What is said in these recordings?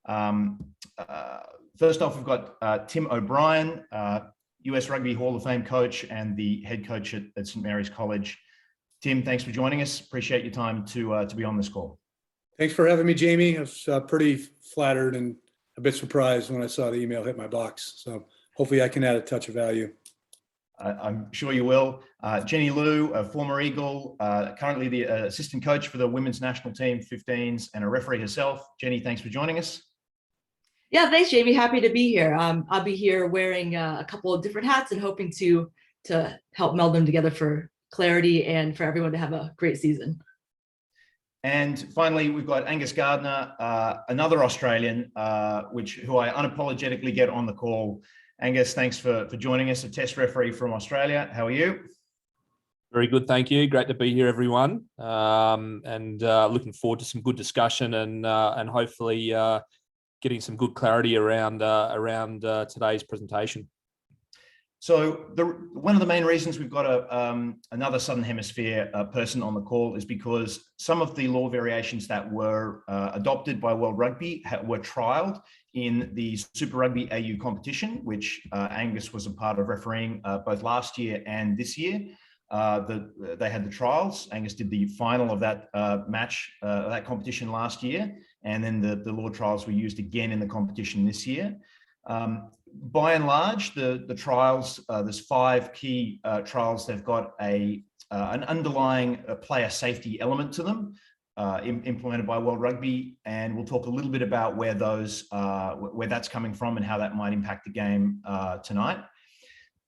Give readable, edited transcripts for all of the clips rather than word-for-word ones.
First off, we've got Tim O'Brien, US Rugby Hall of Fame coach and the head coach at St. Mary's College. Tim, thanks for joining us. Appreciate your time to be on this call. Thanks for having me, Jamie. I was pretty flattered and a bit surprised when I saw the email hit my box. So hopefully I can add a touch of value. I'm sure you will. Jenny Liu, a former Eagle, currently the assistant coach for the women's national team 15s and a referee herself. Jenny, thanks for joining us. Yeah, thanks, Jamie. Happy to be here. I'll be here wearing a couple of different hats and hoping to help meld them together for clarity and for everyone to have a great season. And finally, we've got Angus Gardner, another Australian, who I unapologetically get on the call. Angus, thanks for joining us, a test referee from Australia. How are you? Very good, thank you. Great to be here, everyone. And looking forward to some good discussion and hopefully getting some good clarity around today's presentation. So one of the main reasons we've got another Southern Hemisphere person on the call is because some of the law variations that were adopted by World Rugby were trialled in the Super Rugby AU competition, which Angus was a part of refereeing both last year and this year. They had the trials. Angus did the final of that that competition last year, and then the law trials were used again in the competition this year. By and large, the trials, there's 5 key trials. They've got an underlying player safety element to them, implemented by World Rugby, and we'll talk a little bit about where that's coming from and how that might impact the game tonight.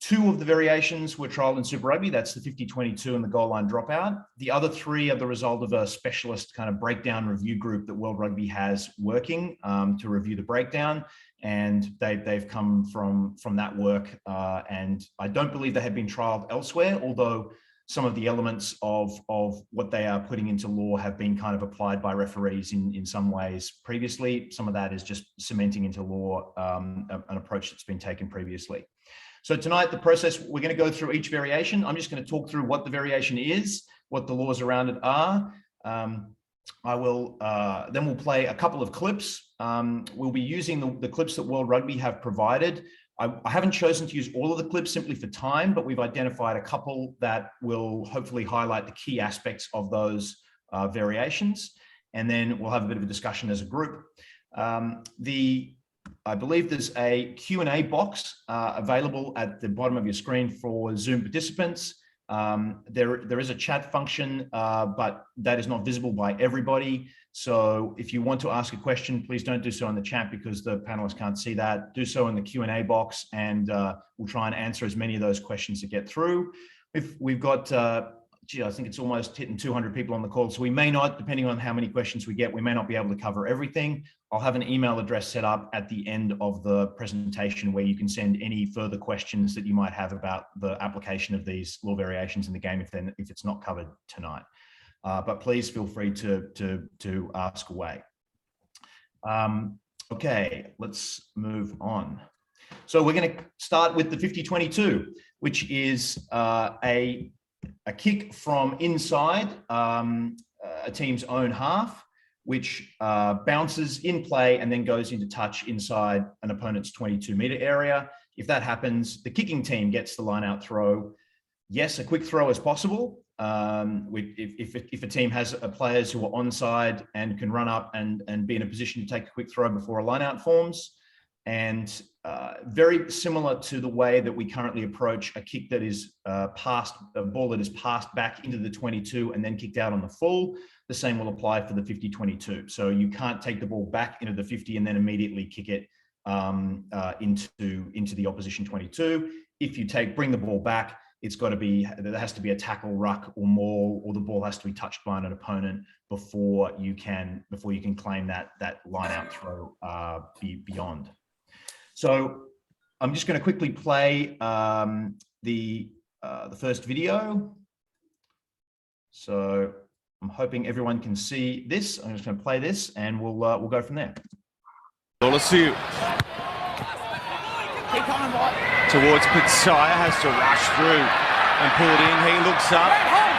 2 of the variations were trialed in Super Rugby. That's the 50-22 and the goal line dropout. The other 3 are the result of a specialist kind of breakdown review group that World Rugby has working to review the breakdown. And they've come from that work. And I don't believe they have been trialed elsewhere, although some of the elements of what they are putting into law have been kind of applied by referees in some ways previously. Some of that is just cementing into law an approach that's been taken previously. So tonight, the process, we're going to go through each variation. I'm just going to talk through what the variation is, what the laws around it are. Then we'll play a couple of clips. We'll be using the clips that World Rugby have provided. I haven't chosen to use all of the clips simply for time, but we've identified a couple that will hopefully highlight the key aspects of those variations. And then we'll have a bit of a discussion as a group. I believe there's a Q&A box available at the bottom of your screen for Zoom participants. There is a chat function, but that is not visible by everybody. So if you want to ask a question, please don't do so in the chat because the panelists can't see that. Do so in the Q&A box, and we'll try and answer as many of those questions to get through. We've got, I think it's almost hitting 200 people on the call. So we may not, depending on how many questions we get, we may not be able to cover everything. I'll have an email address set up at the end of the presentation where you can send any further questions that you might have about the application of these law variations in the game if it's not covered tonight. But please feel free to ask away. Okay, let's move on. So we're going to start with the 50-22, which is a kick from inside a team's own half, which bounces in play and then goes into touch inside an opponent's 22-meter area. If that happens, the kicking team gets the line-out throw. Yes, a quick throw is possible. If a team has players who are onside and can run up and be in a position to take a quick throw before a line-out forms. And very similar to the way that we currently approach a kick that is a ball that is passed back into the 22 and then kicked out on the full. The same will apply for the 50-22. So you can't take the ball back into the 50 and then immediately kick it into the opposition 22. If you bring the ball back, there has to be a tackle, ruck, or maul, or the ball has to be touched by an opponent before you can claim that line out throw beyond. So I'm just going to quickly play the first video. So I'm hoping everyone can see this. I'm just going to play this, and we'll go from there. Olasu towards Pitsaya, has to rush through and pull it in. He looks up,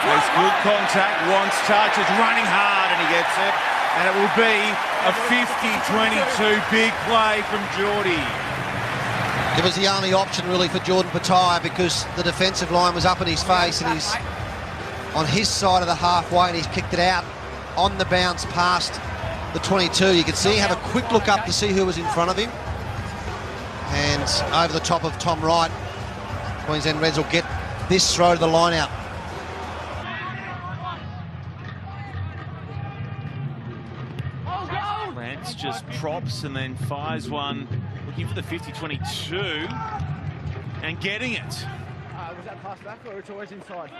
makes good contact, wants touch, is running hard, and he gets it. And it will be a 50-22 big play from Geordie. It was the only option really for Jordan Petaia because the defensive line was up in his face and he's on his side of the halfway and he's kicked it out on the bounce past the 22. You can see, have a quick look up to see who was in front of him. And over the top of Tom Wright, Queensland Reds will get this throw to the line out. Lance just props and then fires one, looking for the 50-22 and getting it. Was that pass back or it's always inside?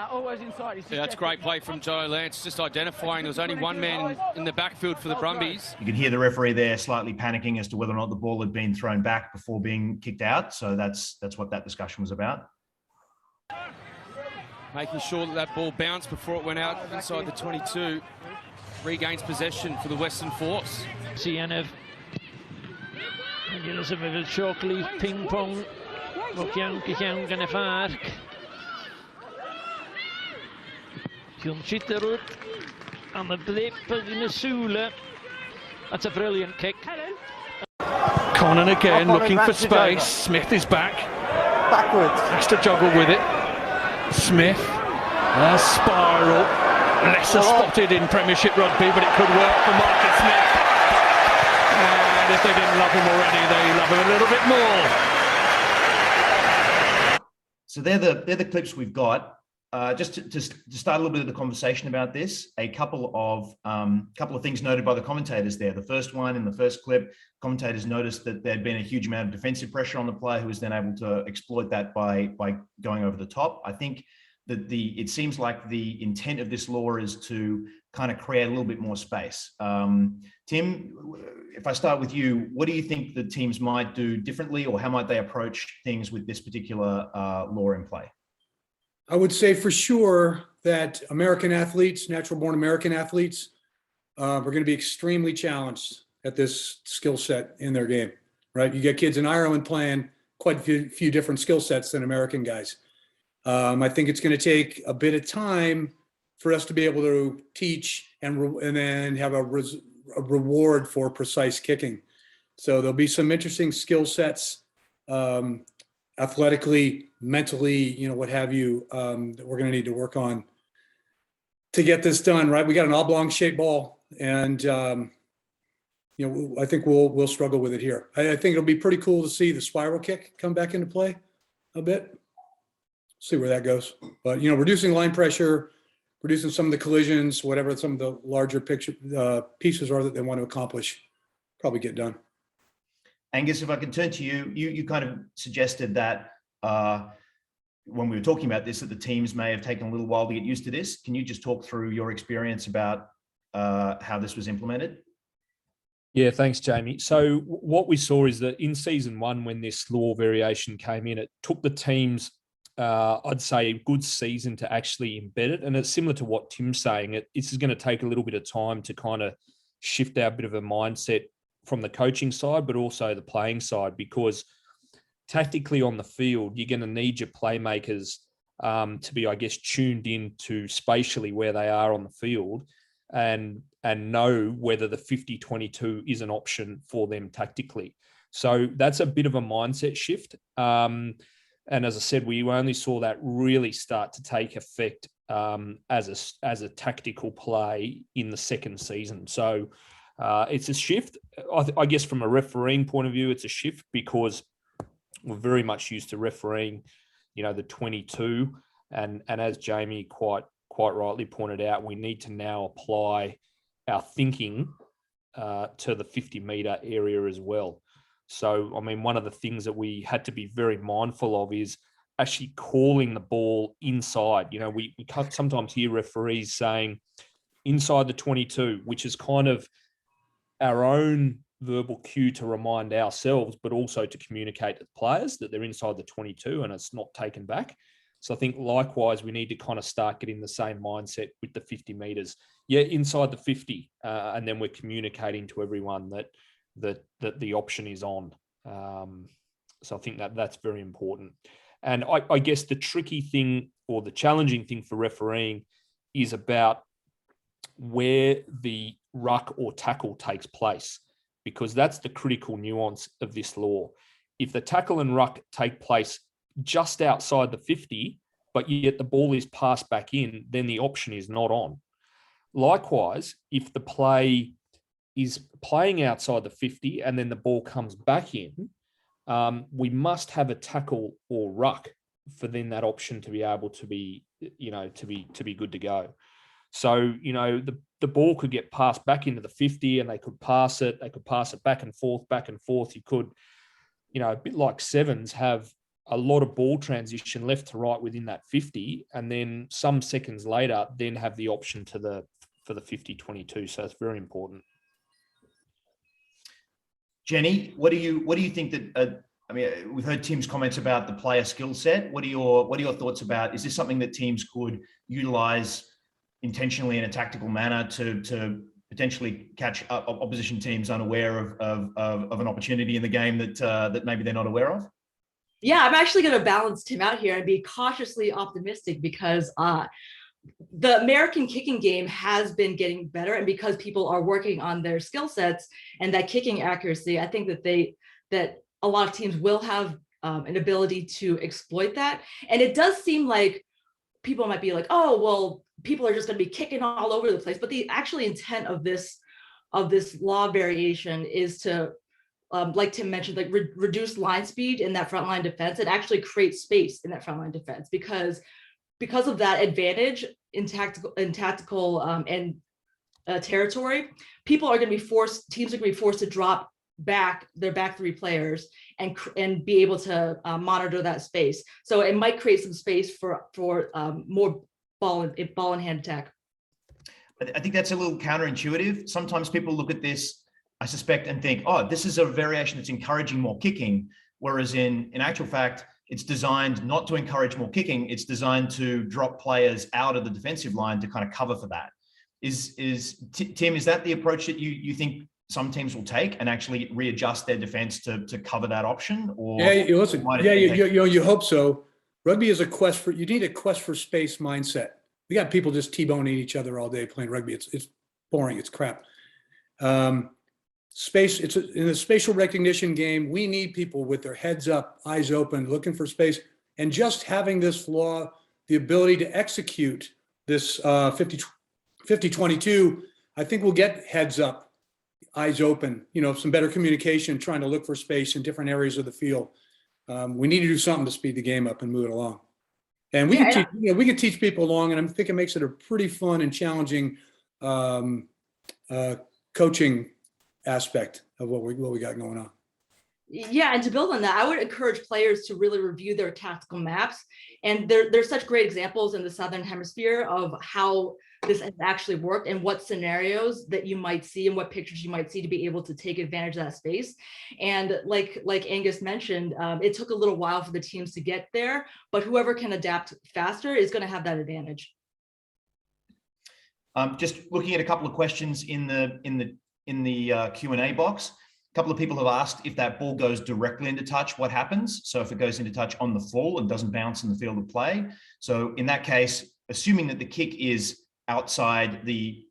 Always inside. Yeah, that's a great play from Joe Lance, just identifying there was only one man in the backfield for the Brumbies. You could hear the referee there slightly panicking as to whether or not the ball had been thrown back before being kicked out. So that's what that discussion was about. Making sure that that ball bounced before it went out inside the 22. Regains possession for the Western Force. Sianev. Jullie ze wil Shockley, pingpong. Ook Janke en Vark. John Chitterut on the blip in the Sula. That's a brilliant kick. Conan again looking for space. Smith is back. Backwards. Has to juggle with it. Smith. A spiral. Lesser spotted in Premiership Rugby, but it could work for Marcus Smith. And if they didn't love him already, they love him a little bit more. So they're the clips we've got. Just to start a little bit of the conversation about this, a couple of things noted by the commentators there. The first one, in the first clip, commentators noticed that there'd been a huge amount of defensive pressure on the player who was then able to exploit that by going over the top. I think that it seems like the intent of this law is to kind of create a little bit more space. Tim, if I start with you, what do you think the teams might do differently, or how might they approach things with this particular law in play? I would say for sure that American athletes, natural-born American athletes, are going to be extremely challenged at this skill set in their game, right? You get kids in Ireland playing quite a few different skill sets than American guys. I think it's going to take a bit of time for us to be able to teach and then have a reward for precise kicking. So there'll be some interesting skill sets, athletically, mentally, what have you, that we're going to need to work on to get this done, right? We got an oblong shaped ball and, I think we'll struggle with it here. I think it'll be pretty cool to see the spiral kick come back into play a bit. See where that goes. But, reducing line pressure, reducing some of the collisions, whatever some of the larger picture pieces are that they want to accomplish, probably get done. Angus, if I can turn to you, you kind of suggested that when we were talking about this, that the teams may have taken a little while to get used to this. Can you just talk through your experience about how this was implemented? Yeah, thanks, Jamie. So what we saw is that in season one, when this law variation came in, it took the teams, I'd say, a good season to actually embed it. And it's similar to what Tim's saying. This is going to take a little bit of time to kind of shift our bit of a mindset from the coaching side, but also the playing side, because tactically on the field, you're going to need your playmakers to be, I guess, tuned in to spatially where they are on the field and know whether the 50-22 is an option for them tactically. So that's a bit of a mindset shift. And as I said, we only saw that really start to take effect as a tactical play in the second season. So it's a shift. I guess from a refereeing point of view, it's a shift because we're very much used to refereeing, the 22. And as Jamie quite rightly pointed out, we need to now apply our thinking to the 50-metre area as well. So, one of the things that we had to be very mindful of is actually calling the ball inside. We sometimes hear referees saying inside the 22, which is kind of our own verbal cue to remind ourselves, but also to communicate to the players that they're inside the 22 and it's not taken back. So I think likewise, we need to kind of start getting the same mindset with the 50 metres. Yeah, inside the 50, and then we're communicating to everyone that the option is on. So I think that's very important. And I guess the tricky thing or the challenging thing for refereeing is about where the ruck or tackle takes place, because that's the critical nuance of this law. If the tackle and ruck take place just outside the 50, but yet the ball is passed back in, then the option is not on. Likewise, if the play is playing outside the 50 and then the ball comes back in, we must have a tackle or ruck for then that option to be able to be, to be good to go. So, the ball could get passed back into the 50 and they could pass it back and forth. You could, a bit like sevens, have a lot of ball transition left to right within that 50, and then some seconds later, then have the option for the 50-22. So it's very important. Jenny, what do you think that? We've heard Tim's comments about the player skill set. What are your thoughts about? Is this something that teams could utilize intentionally in a tactical manner to potentially catch opposition teams unaware of an opportunity in the game that maybe they're not aware of? Yeah, I'm actually going to balance Tim out here and be cautiously optimistic, because the American kicking game has been getting better, and because people are working on their skill sets and that kicking accuracy, I think that a lot of teams will have an ability to exploit that. And it does seem like people might be like, oh, well, people are just going to be kicking all over the place. But the actual intent of this law variation is to, like Tim mentioned, like reduce line speed in that frontline defense. It actually creates space in that frontline defense, because of that advantage in tactical and territory, teams are going to be forced to drop back their back three players and be able to monitor that space. So it might create some space for more ball in hand attack. I think that's a little counterintuitive. Sometimes people look at this, I suspect, and think, oh, this is a variation that's encouraging more kicking. Whereas in actual fact, it's designed not to encourage more kicking. It's designed to drop players out of the defensive line to kind of cover for that. Tim, is that the approach that you think some teams will take and actually readjust their defense to cover that option? Or you hope so. Rugby is you need a quest for space mindset. We got people just T-boning each other all day playing rugby. It's boring. It's crap. Space. In a spatial recognition game. We need people with their heads up, eyes open, looking for space, and just having this law, the ability to execute this 50-22. I think we'll get heads up, eyes open, some better communication, trying to look for space in different areas of the field. We need to do something to speed the game up and move it along. And we can teach people along, and I think it makes it a pretty fun and challenging coaching aspect of what we got going on. Yeah, and to build on that, I would encourage players to really review their tactical maps. And there's such great examples in the Southern Hemisphere of how this has actually worked and what scenarios that you might see and what pictures you might see to be able to take advantage of that space. And like Angus mentioned, it took a little while for the teams to get there, but whoever can adapt faster is going to have that advantage. Just looking at a couple of questions in the Q&A box. A couple of people have asked if that ball goes directly into touch, what happens? So if it goes into touch on the full and doesn't bounce in the field of play. So in that case, assuming that the kick is outside the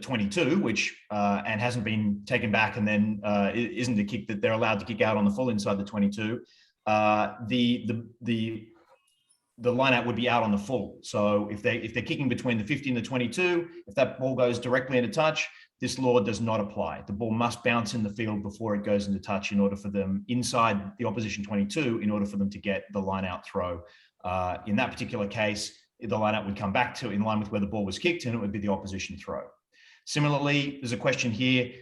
22, which and hasn't been taken back, and then isn't a kick that they're allowed to kick out on the full inside the 22, the line out would be out on the full. So if they're kicking between the 50 and the 22, if that ball goes directly into touch, this law does not apply. The ball must bounce in the field before it goes into touch in order for them inside the opposition 22, in order for them to get the line out throw. In that particular case, the line out would come back to in line with where the ball was kicked, and it would be the opposition throw. Similarly, there's a question here,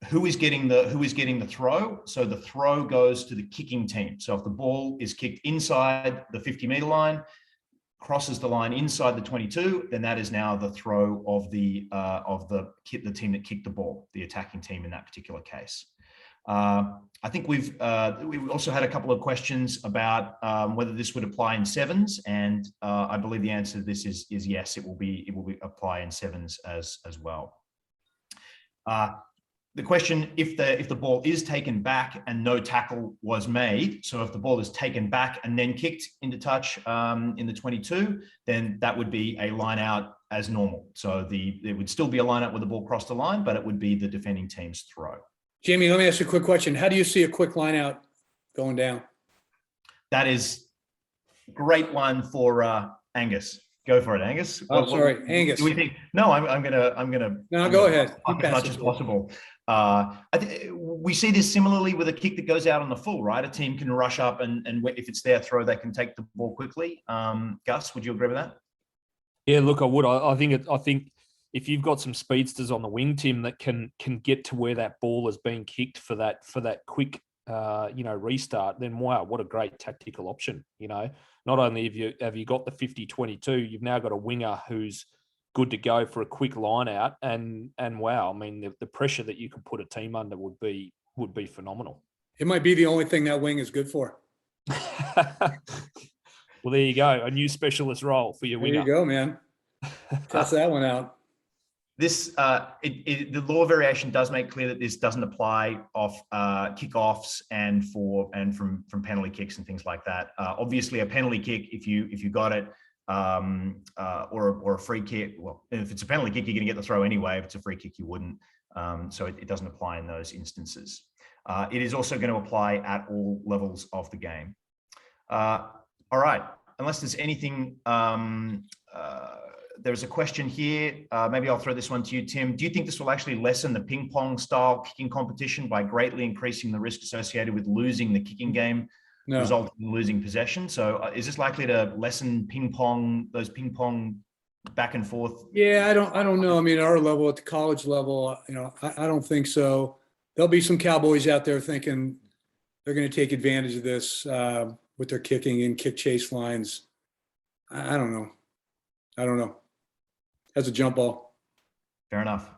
who is getting the throw? So the throw goes to the kicking team. So if the ball is kicked inside the 50-meter line, crosses the line inside the 22, then that is now the throw of the team that kicked the ball, the attacking team in that particular case. I think we've also had a couple of questions about whether this would apply in sevens, and I believe the answer to this is yes, it will be apply in sevens as well. the question, if the ball is taken back and no tackle was made, so if the ball is taken back and then kicked into touch in the 22, then that would be a line out as normal. So it would still be a line out with the ball crossed the line, but it would be the defending team's throw. Jamie, let me ask you a quick question. How do you see a quick line out going down? That is a great one for Angus. Go for it, Angus. Oh, sorry, Angus. Do we think? No, I'm gonna. No, go ahead. As much as possible. We see this similarly with a kick that goes out on the full, right? A team can rush up and if it's their throw, they can take the ball quickly. Gus, would you agree with that? Yeah, look, I would. I think if you've got some speedsters on the wing, Tim, that can get to where that ball is being kicked for that quick restart, then wow, what a great tactical option. Not only have you got the 50-22, you've now got a winger who's good to go for a quick line out, and wow, I mean the pressure that you could put a team under would be phenomenal. It might be the only thing that wing is good for. Well, there you go, a new specialist role for your winger. There you go, man. Test that one out. This the law variation does make clear that this doesn't apply off kickoffs and from penalty kicks and things like that. Obviously, a penalty kick, if you got it, or a free kick. Well, if it's a penalty kick, you're going to get the throw anyway. If it's a free kick, you wouldn't. So it doesn't apply in those instances. It is also going to apply at all levels of the game. All right. Unless there's anything. There's a question here. Maybe I'll throw this one to you, Tim. Do you think this will actually lessen the ping pong style kicking competition by greatly increasing the risk associated with losing the kicking game, resulting in losing possession? So is this likely to lessen those ping pong back and forth? Yeah, I don't know. I mean, at our level, at the college level, I don't think so. There'll be some Cowboys out there thinking they're going to take advantage of this with their kicking and kick chase lines. I don't know. As a jump ball. Fair enough.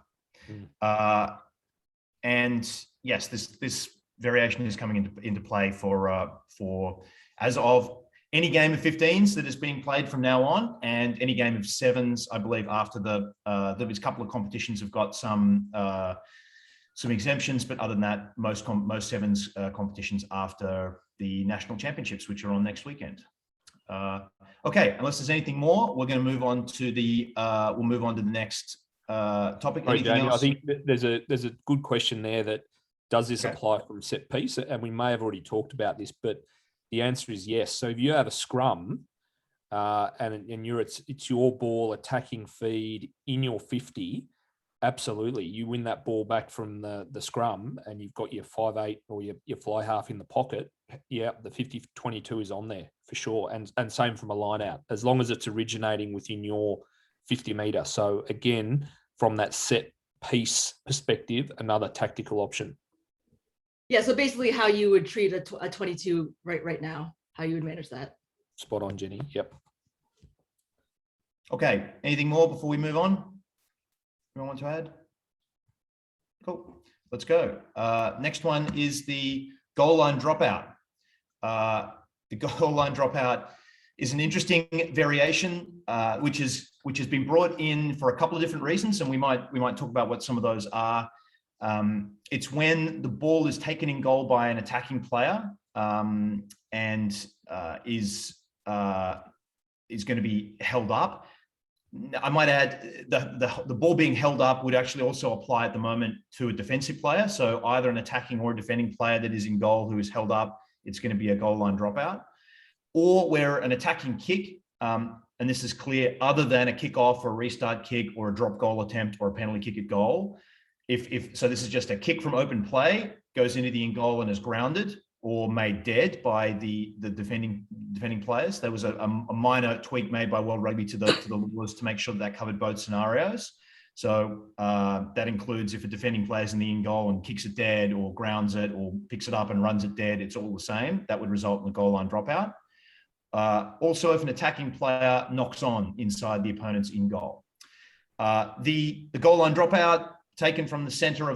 And yes, this variation is coming into play for as of any game of 15s that is being played from now on, and any game of 7s, I believe, after there's a couple of competitions have got some exemptions, but other than that, most 7s competitions after the national championships, which are on next weekend. Okay, unless there's anything more, we're going to move on to the next topic. Sorry, Jamie, I think there's a good question there. That does this apply from set piece? And we may have already talked about this, but the answer is yes. So if you have a scrum and it's your ball attacking feed in your 50, absolutely, you win that ball back from the scrum, and you've got your 5'8" or your fly half in the pocket. Yeah, the 50-22 is on there for sure, and same from a line out, as long as it's originating within your 50 meter. So again, from that set piece perspective, another tactical option. Yeah, so basically how you would treat a 22 right now, how you would manage that. Spot on, Jenny. Yep. Okay, anything more before we move on? Anyone want to add? Cool, let's go. Next one is the goal line dropout. The goal line dropout is an interesting variation, which has been brought in for a couple of different reasons, and we might talk about what some of those are. It's when the ball is taken in goal by an attacking player and is going to be held up. I might add the ball being held up would actually also apply at the moment to a defensive player. So either an attacking or a defending player that is in goal who is held up, it's going to be a goal line dropout. Or where an attacking kick, and this is clear, other than a kickoff or a restart kick or a drop goal attempt or a penalty kick at goal. If so, this is just a kick from open play, goes into the in goal and is grounded or made dead by the defending players. There was a minor tweak made by World Rugby to the laws to make sure that covered both scenarios. So that includes if a defending player's in the in goal and kicks it dead or grounds it or picks it up and runs it dead, it's all the same. That would result in a goal line dropout. Also, if an attacking player knocks on inside the opponent's in goal. The goal line dropout taken from the center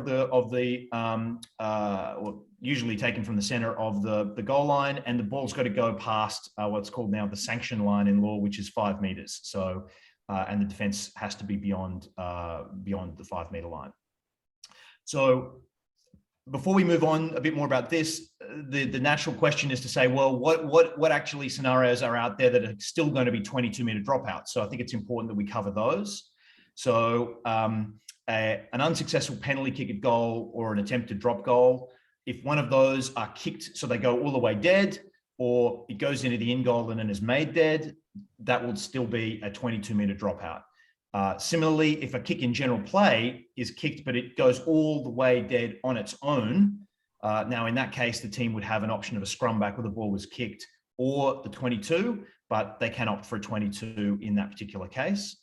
or usually taken from the center of the goal line, and the ball's got to go past what's called now the sanction line in law, which is 5 meters. So, and the defense has to be beyond the 5 meter line. So before we move on a bit more about this, the natural question is to say, well, what actually scenarios are out there that are still going to be 22-meter dropouts? So I think it's important that we cover those. So an unsuccessful penalty kick at goal or an attempted drop goal, if one of those are kicked so they go all the way dead, or it goes into the in goal and then is made dead, that will still be a 22-meter dropout. Similarly, if a kick in general play is kicked, but it goes all the way dead on its own, now in that case, the team would have an option of a scrum back where the ball was kicked or the 22, but they can opt for a 22 in that particular case.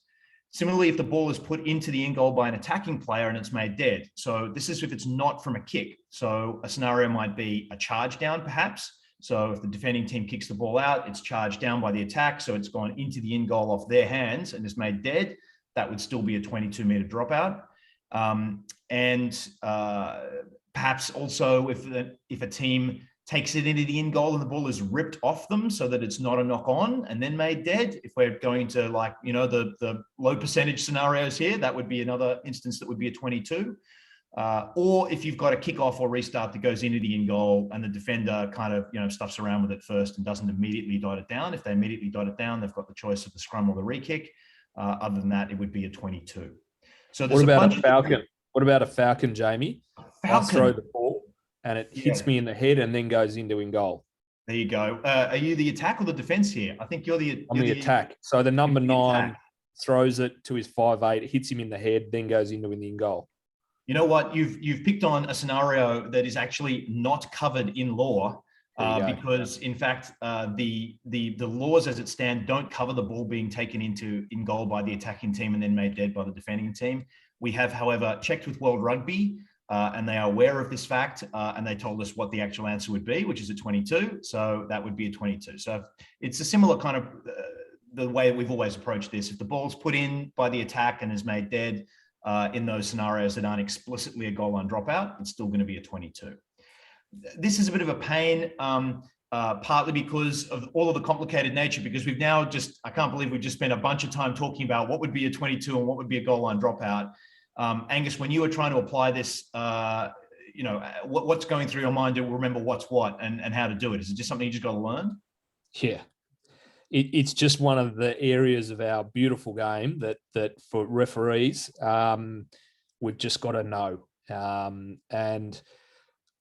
Similarly, if the ball is put into the in goal by an attacking player and it's made dead. So this is if it's not from a kick. So a scenario might be a charge down perhaps. So if the defending team kicks the ball out, it's charged down by the attack. So it's gone into the in goal off their hands and is made dead. That would still be a 22-meter dropout. Perhaps also if a team takes it into the in goal and the ball is ripped off them so that it's not a knock on and then made dead. If we're going into like, the low percentage scenarios here, that would be another instance that would be a 22. Or if you've got a kickoff or restart that goes into the in goal and the defender kind of, stuffs around with it first and doesn't immediately dot it down. If they immediately dot it down, they've got the choice of the scrum or the re-kick. Other than that, it would be a 22. So what about a falcon? What about a falcon, Jamie? I throw the ball and it hits me in the head and then goes into in goal. There you go. Are you the attack or the defense here? I think I'm the attack. So the number 9 throws it to his 5'8", hits him in the head, then goes into in the in goal. You know what? You've picked on a scenario that is actually not covered in law. Because in fact, the laws as it stand don't cover the ball being taken into in goal by the attacking team and then made dead by the defending team. We have, however, checked with World Rugby and they are aware of this fact and they told us what the actual answer would be, which is a 22. So that would be a 22. So it's a similar kind of the way we've always approached this. If the ball's put in by the attack and is made dead in those scenarios that aren't explicitly a goal line dropout, it's still going to be a 22. This is a bit of a pain, partly because of all of the complicated nature, because we've now I can't believe we've just spent a bunch of time talking about what would be a 22 and what would be a goal line dropout. Angus, when you were trying to apply this, what's going through your mind to remember what's what and how to do it? Is it just something you just got to learn? Yeah. It's just one of the areas of our beautiful game that for referees, we've just got to know. And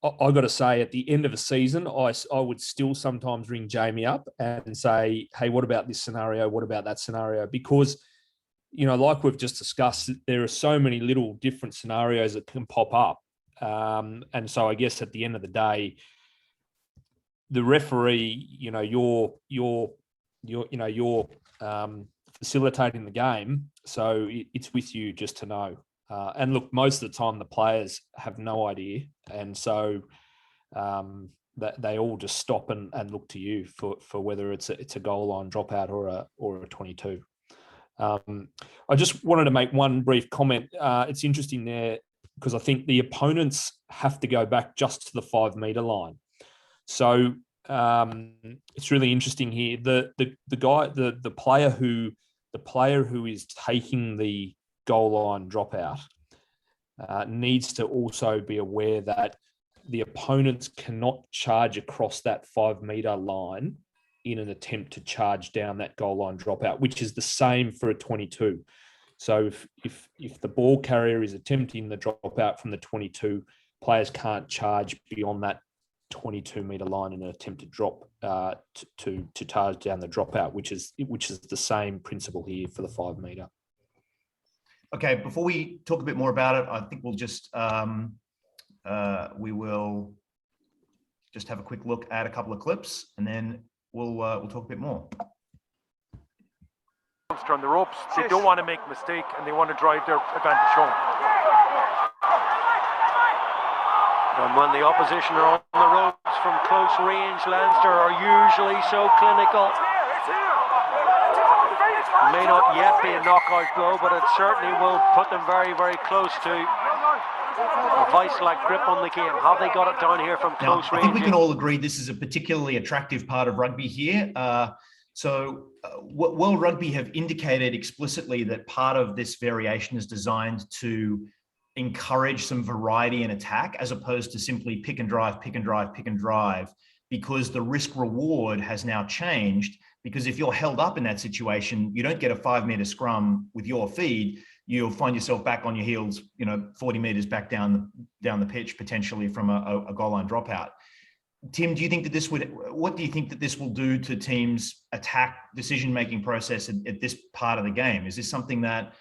I got to say, at the end of a season, I would still sometimes ring Jamie up and say, hey, what about this scenario? What about that scenario? Because, like we've just discussed, there are so many little different scenarios that can pop up. And so I guess at the end of the day, the referee, you're facilitating the game. So it's with you just to know. And look, most of the time the players have no idea, and so they all just stop and look to you for whether it's a goal line dropout or a 22. I just wanted to make one brief comment. It's interesting there because I think the opponents have to go back just to the 5 meter line. So it's really interesting here. The player who is taking the goal line dropout needs to also be aware that the opponents cannot charge across that 5 meter line in an attempt to charge down that goal line dropout, which is the same for a 22. So if the ball carrier is attempting the dropout from the 22, players can't charge beyond that 22 meter line in an attempt to drop to charge down the dropout, which is the same principle here for the 5 meter. Okay, before we talk a bit more about it, I think we'll just we will just have a quick look at a couple of clips, and then we'll talk a bit more. On the ropes, they don't want to make a mistake, and they want to drive their advantage home. And when the opposition are on the ropes from close range, Leinster are usually so clinical. May not yet be a knockout blow, but it certainly will put them very, very close to a vice-like grip on the game. Have they got it down here from close range? I think we can all agree this is a particularly attractive part of rugby here. World Rugby have indicated explicitly that part of this variation is designed to encourage some variety in attack as opposed to simply pick and drive, because the risk reward has now changed. Because if you're held up in that situation, you don't get a 5-meter scrum with your feed. You'll find yourself back on your heels, 40 meters back down the pitch, potentially from a goal line dropout. Tim, do you think that what do you think that this will do to teams' attack decision-making process at this part of the game? Is this something that,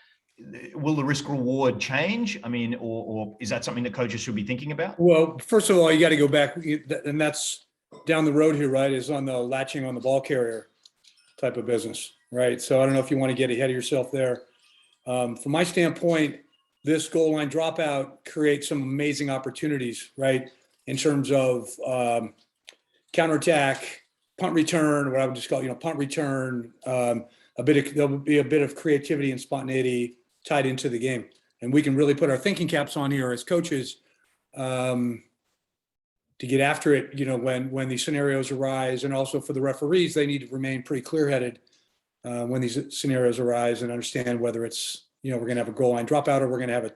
will the risk reward change? I mean, or is that something that coaches should be thinking about? Well, first of all, you got to go back, and that's down the road here, right, is on the latching on the ball carrier type of business, right? So I don't know if you want to get ahead of yourself there. From my standpoint, this goal line dropout creates some amazing opportunities, right? In terms of counterattack, punt return, what I would just call, punt return, there'll be a bit of creativity and spontaneity tied into the game. And we can really put our thinking caps on here as coaches to get after it, when these scenarios arise. And also for the referees, they need to remain pretty clear-headed when these scenarios arise and understand whether it's, we're going to have a goal line dropout or we're going to have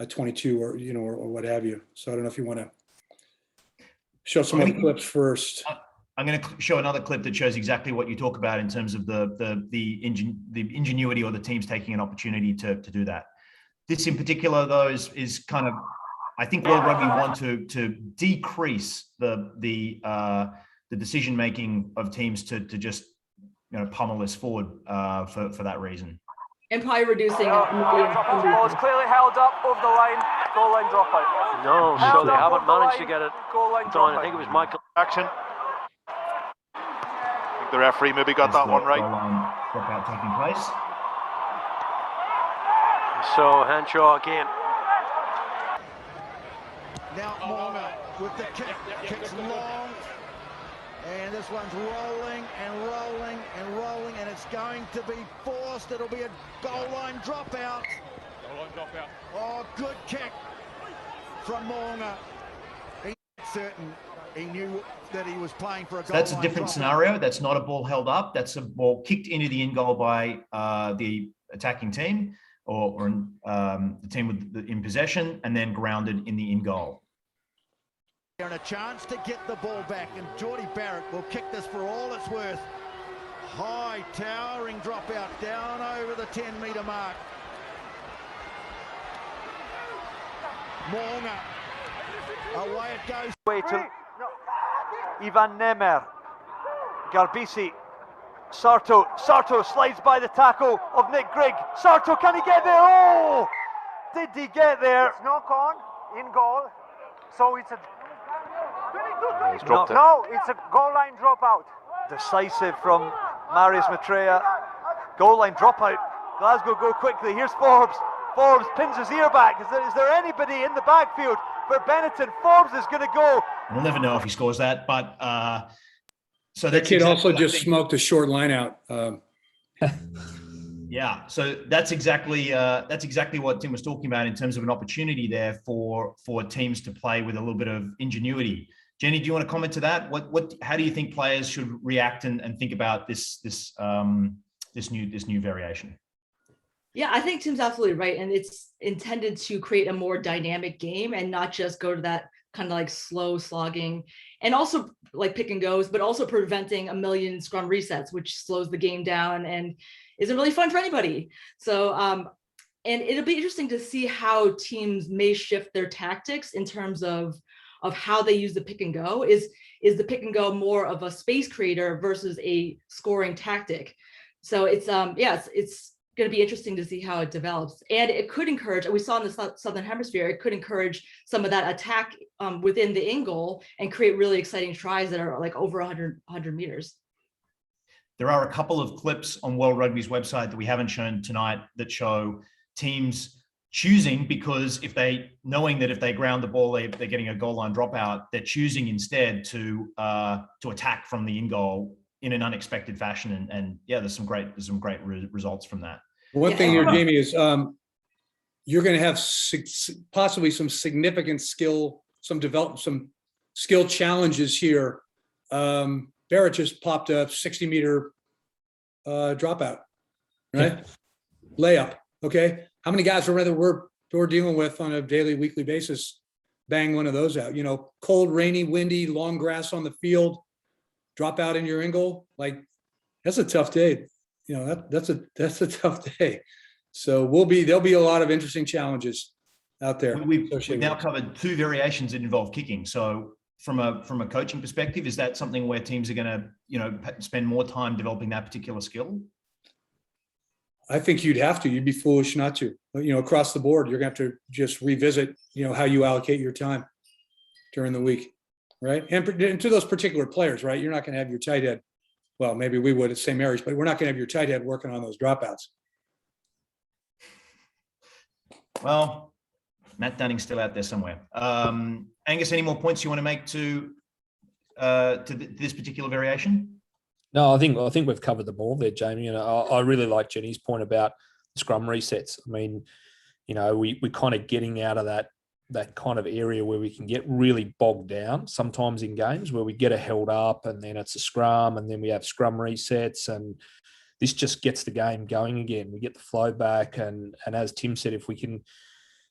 a 22 or, or what have you. So I don't know if you want to show some other clips first. I'm going to show another clip that shows exactly what you talk about in terms of the ingenuity or the teams taking an opportunity to do that. This in particular, though, is kind of, I think World Rugby want to decrease the decision making of teams to just pummel this forward for that reason. And probably reducing. Ball is clearly held up over the line. Goal line dropout. No, so they haven't managed to get it done. I think it was Michael. Action. I think the referee maybe got that one right. Goal line dropout taking place. So Henshaw again. Now Monga with the kick. Kicks long. And this one's rolling and rolling and rolling, and it's going to be forced. It'll be a goal line dropout. Goal line dropout. Oh, good kick from Monga. He's certain he knew that he was playing for a goal line. That's a different scenario. That's not a ball held up. That's a ball kicked into the in goal by the attacking team or the team in possession, and then grounded in the in goal. And a chance to get the ball back, and Geordie Barrett will kick this for all it's worth. High towering dropout down over the 10-meter mark. Monga, away it goes. Way to Ivan Nemer, Garbisi, Sarto slides by the tackle of Nick Grigg. Sarto, can he get there? Oh, did he get there? It's knock on, in goal, so it's a... He's dropped it. No, it's a goal line dropout. Decisive from Marius Maitreya. Goal line dropout. Glasgow go quickly. Here's Forbes. Forbes pins his ear back. Is there anybody in the backfield for Benetton? Forbes is going to go. We'll never know if he scores that, but so that kid also just smoked a short line out. Yeah, so that's exactly what Tim was talking about in terms of an opportunity there for teams to play with a little bit of ingenuity. Jenny, do you want to comment to that? How do you think players should react and think about this new variation? Yeah, I think Tim's absolutely right, and it's intended to create a more dynamic game and not just go to that kind of like slow slogging and also like pick and goes, but also preventing a million scrum resets, which slows the game down and isn't really fun for anybody. So, and it'll be interesting to see how teams may shift their tactics in terms of how they use the pick and go. Is the pick and go more of a space creator versus a scoring tactic? So it's it's going to be interesting to see how it develops, and it could encourage. We saw in the Southern Hemisphere, it could encourage some of that attack within the in goal and create really exciting tries that are like over 100 meters. There are a couple of clips on World Rugby's website that we haven't shown tonight that show teams choosing, because knowing that if they ground the ball, they're getting a goal line dropout, they're choosing instead to attack from the in goal in an unexpected fashion. And yeah, there's some great results from that. One thing here, Jamie, is you're going to have possibly some significant skill, some skill challenges here. Barrett just popped a 60-meter dropout, right? Layup. Okay. How many guys were we're dealing with on a daily, weekly basis, bang one of those out. You know, cold, rainy, windy, long grass on the field, drop out in your in goal. Like, that's a tough day. You know, that's a tough day. So there'll be a lot of interesting challenges out there. We've now covered 2 variations that involve kicking. So from a coaching perspective, is that something where teams are going to, you know, spend more time developing that particular skill? I think you'd have to. You'd be foolish not to. You know, across the board, you're going to have to just revisit, you know, how you allocate your time during the week, right? And to those particular players, right? You're not going to have your tight head. Well, maybe we would at St. Mary's, but we're not going to have your tight head working on those dropouts. Well, Matt Dunning's still out there somewhere. Angus, any more points you want to make to this particular variation? No, I think we've covered them all there, Jamie. And I really like Jenny's point about the scrum resets. I mean, you know, we're kind of getting out of that kind of area where we can get really bogged down sometimes in games where we get held up and then it's a scrum and then we have scrum resets, and this just gets the game going again. We get the flow back, and as Tim said, if we can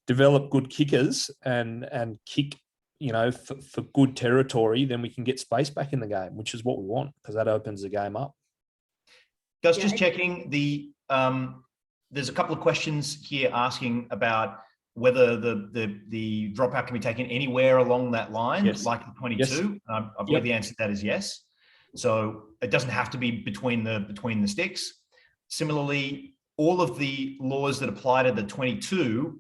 develop good kickers and kick, you know, for good territory, then we can get space back in the game, which is what we want, because that opens the game up. Just checking there's a couple of questions here asking about whether the dropout can be taken anywhere along that line, like the 22. Yes. I believe the answer to that is yes. So it doesn't have to be between the sticks. Similarly, all of the laws that apply to the 22,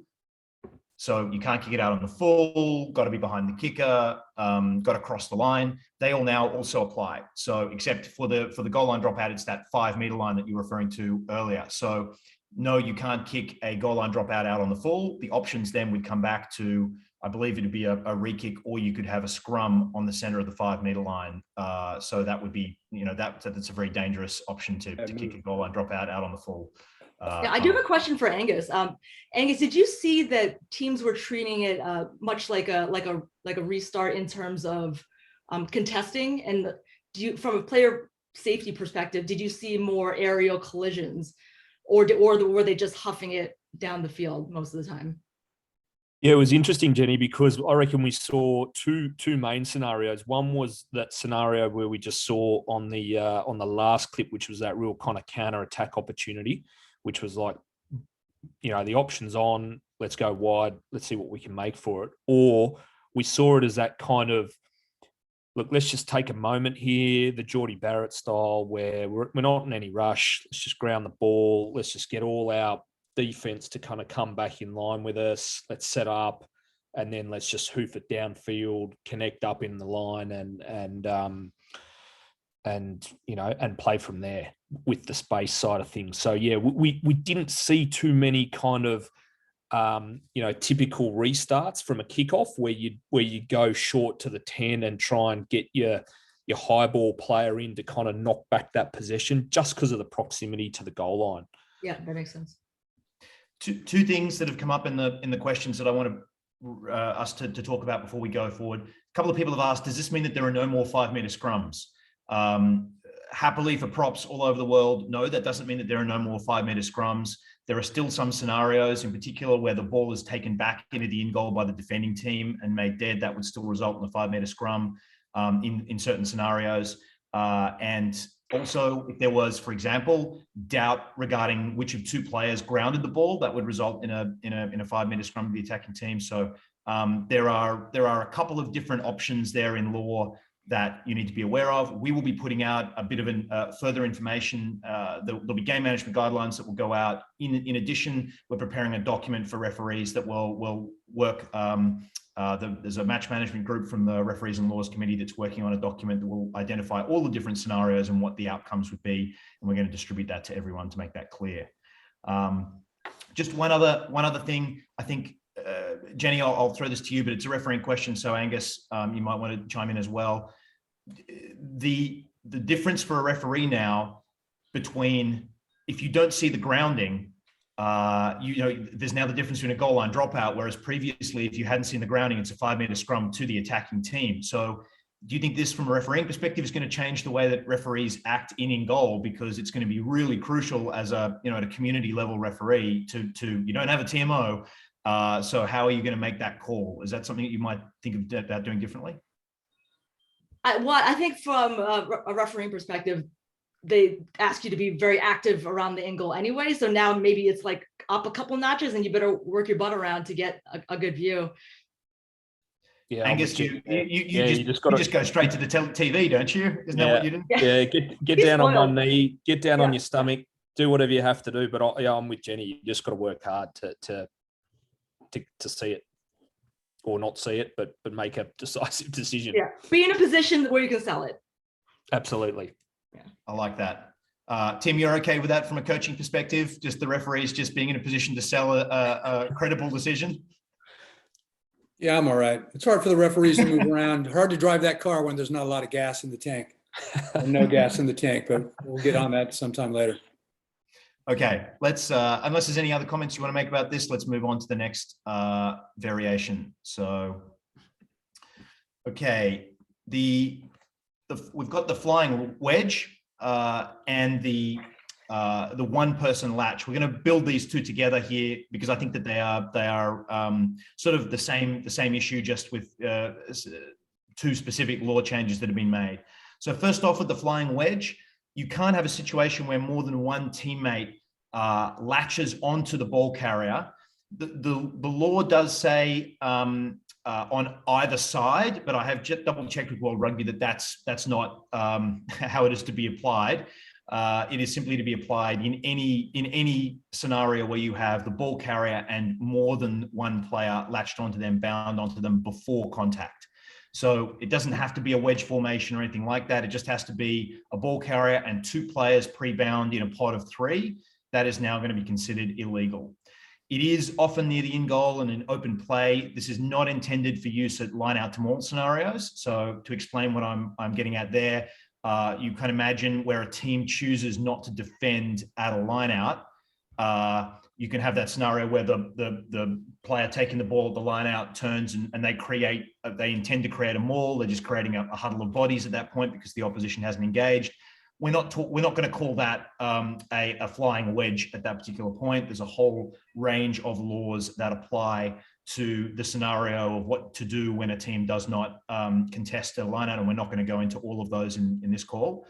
so you can't kick it out on the full, got to be behind the kicker, got to cross the line, they all now also apply. So except for the goal line dropout, it's that 5 meter line that you were referring to earlier. So no, you can't kick a goal line dropout out on the full. The options then would come back to, I believe it'd be a re-kick, or you could have a scrum on the center of the 5 meter line. So that would be, you know, that's a very dangerous option to kick a goal line dropout out on the full. I do have a question for Angus. Angus, did you see that teams were treating it much like a restart in terms of contesting? And from a player safety perspective, did you see more aerial collisions, or were they just huffing it down the field most of the time? Yeah, it was interesting, Jenny, because I reckon we saw two main scenarios. One was that scenario where we just saw on the last clip, which was that real kind of counter attack opportunity, which was like, you know, the options on, let's go wide, let's see what we can make for it. Or we saw it as that kind of, look, let's just take a moment here, the Geordie Barrett style, where we're not in any rush. Let's just ground the ball. Let's just get all our defense to kind of come back in line with us. Let's set up, and then let's just hoof it downfield, connect up in the line, and you know, and play from there with the space side of things. So yeah, we didn't see too many kind of you know, typical restarts from a kickoff where you go short to the 10 and try and get your high ball player in to kind of knock back that possession just because of the proximity to the goal line. Yeah, that makes sense. Two things that have come up in the questions that I want us to talk about before we go forward. A couple of people have asked, does this mean that there are no more 5 meter scrums? Happily for props all over the world, no, that doesn't mean that there are no more 5 meter scrums. There are still some scenarios, in particular, where the ball is taken back into the in goal by the defending team and made dead. That would still result in a 5 meter scrum in certain scenarios. And also, if there was, for example, doubt regarding which of 2 players grounded the ball, that would result in a 5 meter scrum of the attacking team. So there are a couple of different options there in law that you need to be aware of. We will be putting out a bit of further information. There'll be game management guidelines that will go out. In addition, we're preparing a document for referees that will work. There's a match management group from the Referees and Laws Committee that's working on a document that will identify all the different scenarios and what the outcomes would be. And we're going to distribute that to everyone to make that clear. Just one other thing, I think, Jenny, I'll throw this to you, but it's a refereeing question. So Angus, you might want to chime in as well. The difference for a referee now between, if you don't see the grounding, you know, there's now the difference between a goal line dropout, whereas previously, if you hadn't seen the grounding, it's a 5 meter scrum to the attacking team. So do you think this, from a refereeing perspective, is going to change the way that referees act in goal? Because it's going to be really crucial as a, you know, at a community level referee to you don't have a TMO, So how are you going to make that call? Is that something that you might think about doing differently? I think from a refereeing perspective, they ask you to be very active around the in goal anyway. So now maybe it's like up a couple notches and you better work your butt around to get a good view. Yeah, Angus, you just go straight to the TV, don't you? Isn't that what you do? Yeah, get down on one knee, get down on your stomach, do whatever you have to do. But I'm with Jenny. You just got to work hard to see it, or not see it, but make a decisive decision. Yeah, be in a position where you can sell it. Absolutely. Yeah, I like that. Tim, you're okay with that from a coaching perspective? Just the referees just being in a position to sell a credible decision? Yeah, I'm all right. It's hard for the referees to move around. Hard to drive that car when there's not a lot of gas in the tank. Or no gas in the tank, but we'll get on that sometime later. Okay, let's, unless there's any other comments you want to make about this, let's move on to the next variation. So, okay, we've got the flying wedge and the one-person latch. We're going to build these two together here because I think that they are sort of the same issue, just with two specific law changes that have been made. So first off, with the flying wedge, you can't have a situation where more than one teammate latches onto the ball carrier. The law does say on either side, but I have just double checked with World Rugby that that's not how it is to be applied. It is simply to be applied in any scenario where you have the ball carrier and more than one player latched onto them, bound onto them before contact. So it doesn't have to be a wedge formation or anything like that. It just has to be a ball carrier and two players pre-bound in a pod of three. That is now going to be considered illegal. It is often near the in goal and in open play. This is not intended for use at line out to maul scenarios. So to explain what I'm getting at there, you can imagine where a team chooses not to defend at a line out. You can have that scenario where the player taking the ball at the line out turns and they intend to create a maul. They're just creating a huddle of bodies at that point because the opposition hasn't engaged. We're not going to call that a flying wedge at that particular point. There's a whole range of laws that apply to the scenario of what to do when a team does not contest a line out, and we're not going to go into all of those in this call.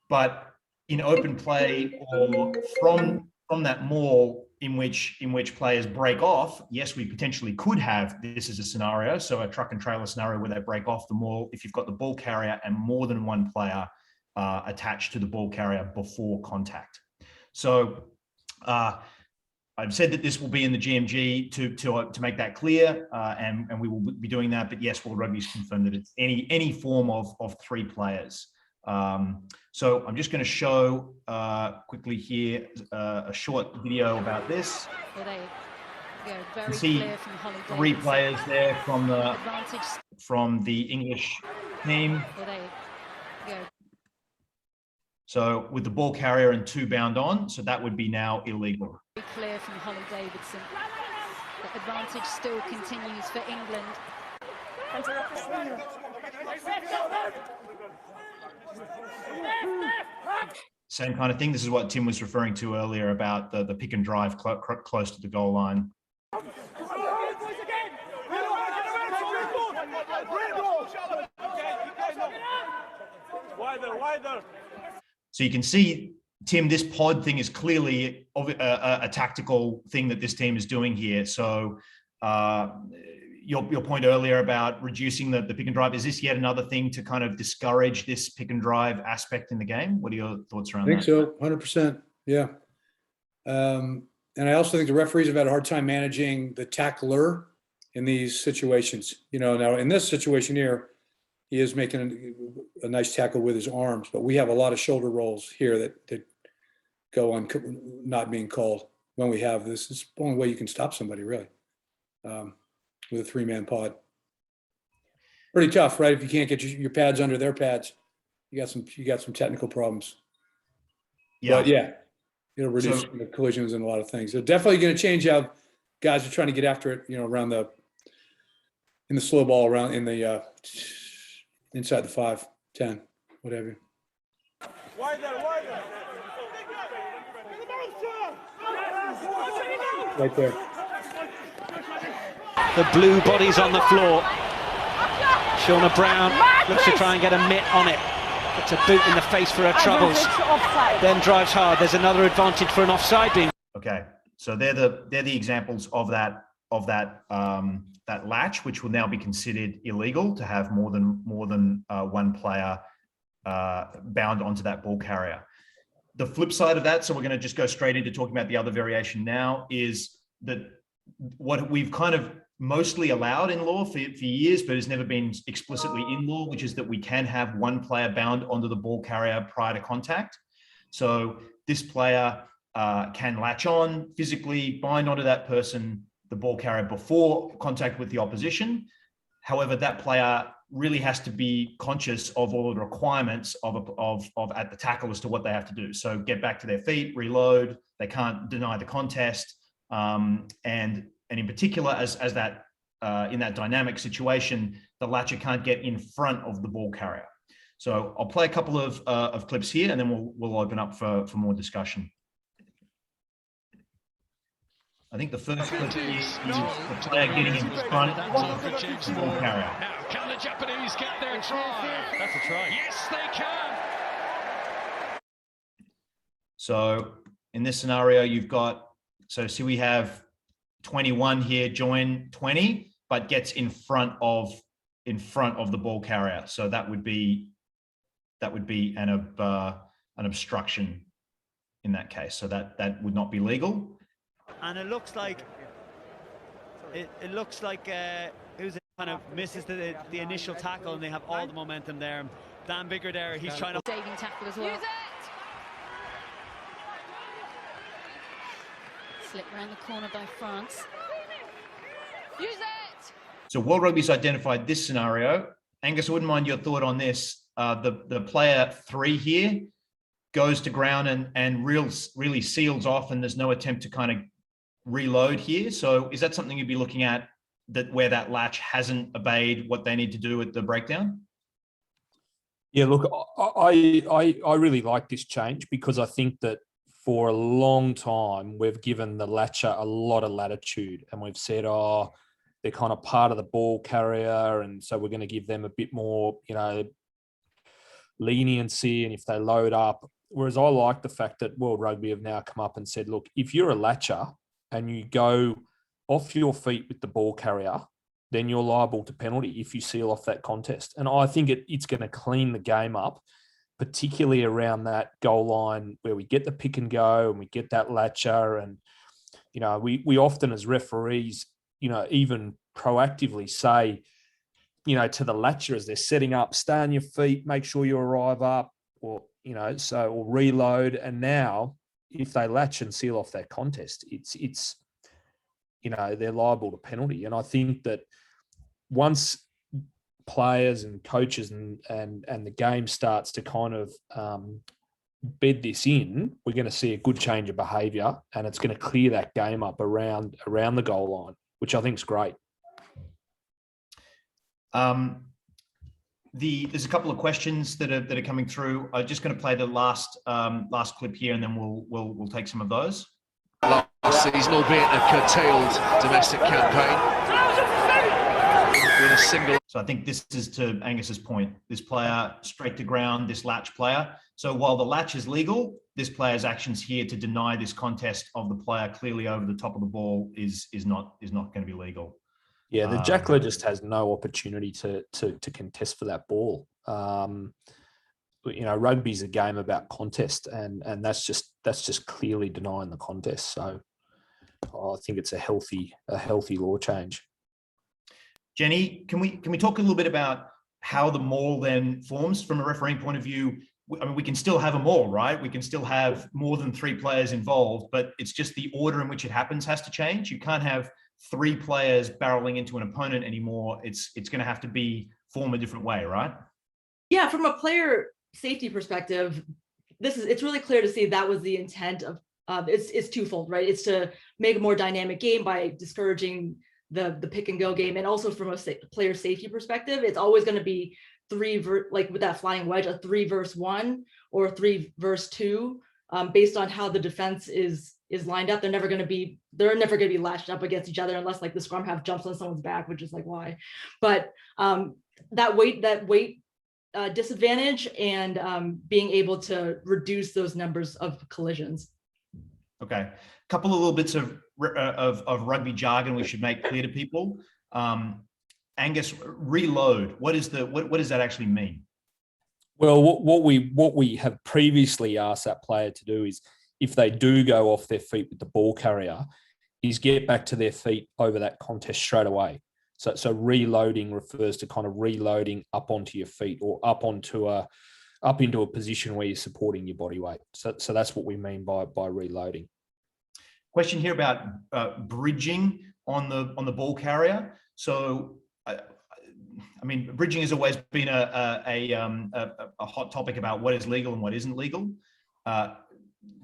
But in open play or from that maul in which players break off, yes, we potentially could have this as a scenario. So a truck and trailer scenario where they break off the maul if you've got the ball carrier and more than one player attached to the ball carrier before contact. So I've said that this will be in the GMG to make that clear, and we will be doing that. But yes, World Rugby's confirmed that it's any form of three players. So I'm just going to show quickly here a short video about this. You can see three players there from the English team. So with the ball carrier and two bound on, so that would be now illegal. Clear from Holly Davidson. The advantage still continues for England. Same kind of thing. This is what Tim was referring to earlier about the pick and drive close to the goal line. So you can see, Tim, this pod thing is clearly a tactical thing that this team is doing here. So your point earlier about reducing the pick and drive, is this yet another thing to kind of discourage this pick and drive aspect in the game? What are your thoughts around that? I think so, 100%. Yeah. And I also think the referees have had a hard time managing the tackler in these situations. You know, now in this situation here, he is making a nice tackle with his arms, but we have a lot of shoulder rolls here that go on not being called when we have this. It's the only way you can stop somebody, really, with a three-man pod. Pretty tough, right? If you can't get your pads under their pads, you got some technical problems. Yeah, but yeah, it'll reduce the collisions and a lot of things. They're definitely going to change how guys are trying to get after it. You know, around in the slow ball, around in the inside the 5, 10, whatever. Right there. the blue bodies on the floor. Shauna Brown looks to try and get a mitt on it. It's a boot in the face for her troubles. Then drives hard. There's another advantage for an offside being. Okay, so they're the examples of that latch, which will now be considered illegal to have more than one player bound onto that ball carrier. The flip side of that, so we're going to just go straight into talking about the other variation now, is that what we've kind of mostly allowed in law for years, but has never been explicitly in law, which is that we can have one player bound onto the ball carrier prior to contact. So this player can latch on, physically bind onto that person, the ball carrier, before contact with the opposition. However, that player really has to be conscious of all the requirements of at the tackle as to what they have to do. So get back to their feet, reload, they can't deny the contest, and in particular, as that in that dynamic situation, the latcher can't get in front of the ball carrier. So I'll play a couple of clips here, and then we'll open up for more discussion. I think the first clip is the player getting in front of the ball carrier. Now, can the Japanese get their try? That's a try. Yes, they can. So in this scenario, you've got, so see we have 21 here join 20, but gets in front of the ball carrier. So that would be an obstruction in that case. So that would not be legal. And it looks like who's kind of misses the initial tackle, and they have all the momentum there. Dan Bigger there, he's trying to saving tackle as well. Use it. Slip around the corner by France. Use it. So World Rugby's identified this scenario. Angus, I wouldn't mind your thought on this. The player 3 here goes to ground and really seals off, and there's no attempt to kind of reload here. So is that something you'd be looking at, that where that latch hasn't obeyed what they need to do at the breakdown? Yeah, look, I really like this change, because I think that for a long time we've given the latcher a lot of latitude, and we've said, oh, they're kind of part of the ball carrier, and so we're going to give them a bit more, leniency, and if they load up. Whereas I like the fact that World Rugby have now come up and said, look, if you're a latcher and you go off your feet with the ball carrier, then you're liable to penalty if you seal off that contest. And I think it's going to clean the game up, particularly around that goal line where we get the pick and go and we get that latcher. And, we often as referees, even proactively say, to the latcher as they're setting up, stay on your feet, make sure you arrive up, or reload. And now if they latch and seal off that contest, it's they're liable to penalty. And I think that once players and coaches and the game starts to kind of bed this in, we're going to see a good change of behaviour, and it's going to clear that game up around the goal line, which I think is great. There's a couple of questions that are coming through. I'm just going to play the last clip here, and then we'll take some of those. Last season, albeit a curtailed domestic campaign. With a single. So I think this is to Angus's point. This player straight to ground, this latch player. So while the latch is legal, this player's actions here to deny this contest of the player clearly over the top of the ball is not going to be legal. Yeah, the jackler just has no opportunity to contest for that ball. Rugby's a game about contest, and that's just clearly denying the contest. So I think it's a healthy law change. Jenny, can we talk a little bit about how the maul then forms from a refereeing point of view? I mean, we can still have a maul, right? We can still have more than 3 players involved, but it's just the order in which it happens has to change. You can't have 3 players barreling into an opponent anymore. It's going to have to form a different way, right? Yeah, from a player safety perspective, it's really clear to see that was the intent of it's twofold, right? It's to make a more dynamic game by discouraging the pick and go game, and also from a player safety perspective, it's always going to be 3 like with that flying wedge, a 3 versus 1 or 3 versus 2, based on how the defense is is lined up, they're never going to be latched up against each other unless like the scrum half jumps on someone's back, which is like why. But that weight disadvantage and being able to reduce those numbers of collisions. Okay, a couple of little bits of rugby jargon we should make clear to people. Angus, reload. What does that actually mean? Well, what we have previously asked that player to do is, if they do go off their feet with the ball carrier, is get back to their feet over that contest straight away. So reloading refers to kind of reloading up onto your feet or up into a position where you're supporting your body weight. So that's what we mean by reloading. Question here about bridging on the ball carrier. So, I mean, bridging has always been a hot topic about what is legal and what isn't legal.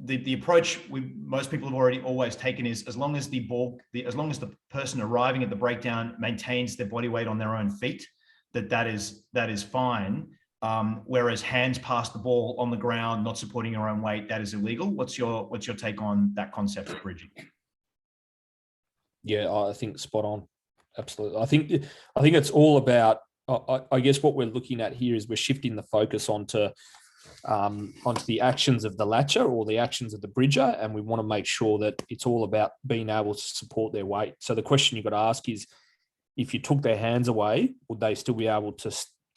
The approach most people have always taken is, as long as the person arriving at the breakdown maintains their body weight on their own feet, that is fine. Whereas hands past the ball on the ground, not supporting your own weight, that is illegal. What's your take on that concept of bridging? Yeah, I think spot on. Absolutely. I think it's all about, I guess what we're looking at here is we're shifting the focus onto the actions of the latcher or the actions of the bridger, and we want to make sure that it's all about being able to support their weight. So the question you've got to ask is, if you took their hands away, would they still be able to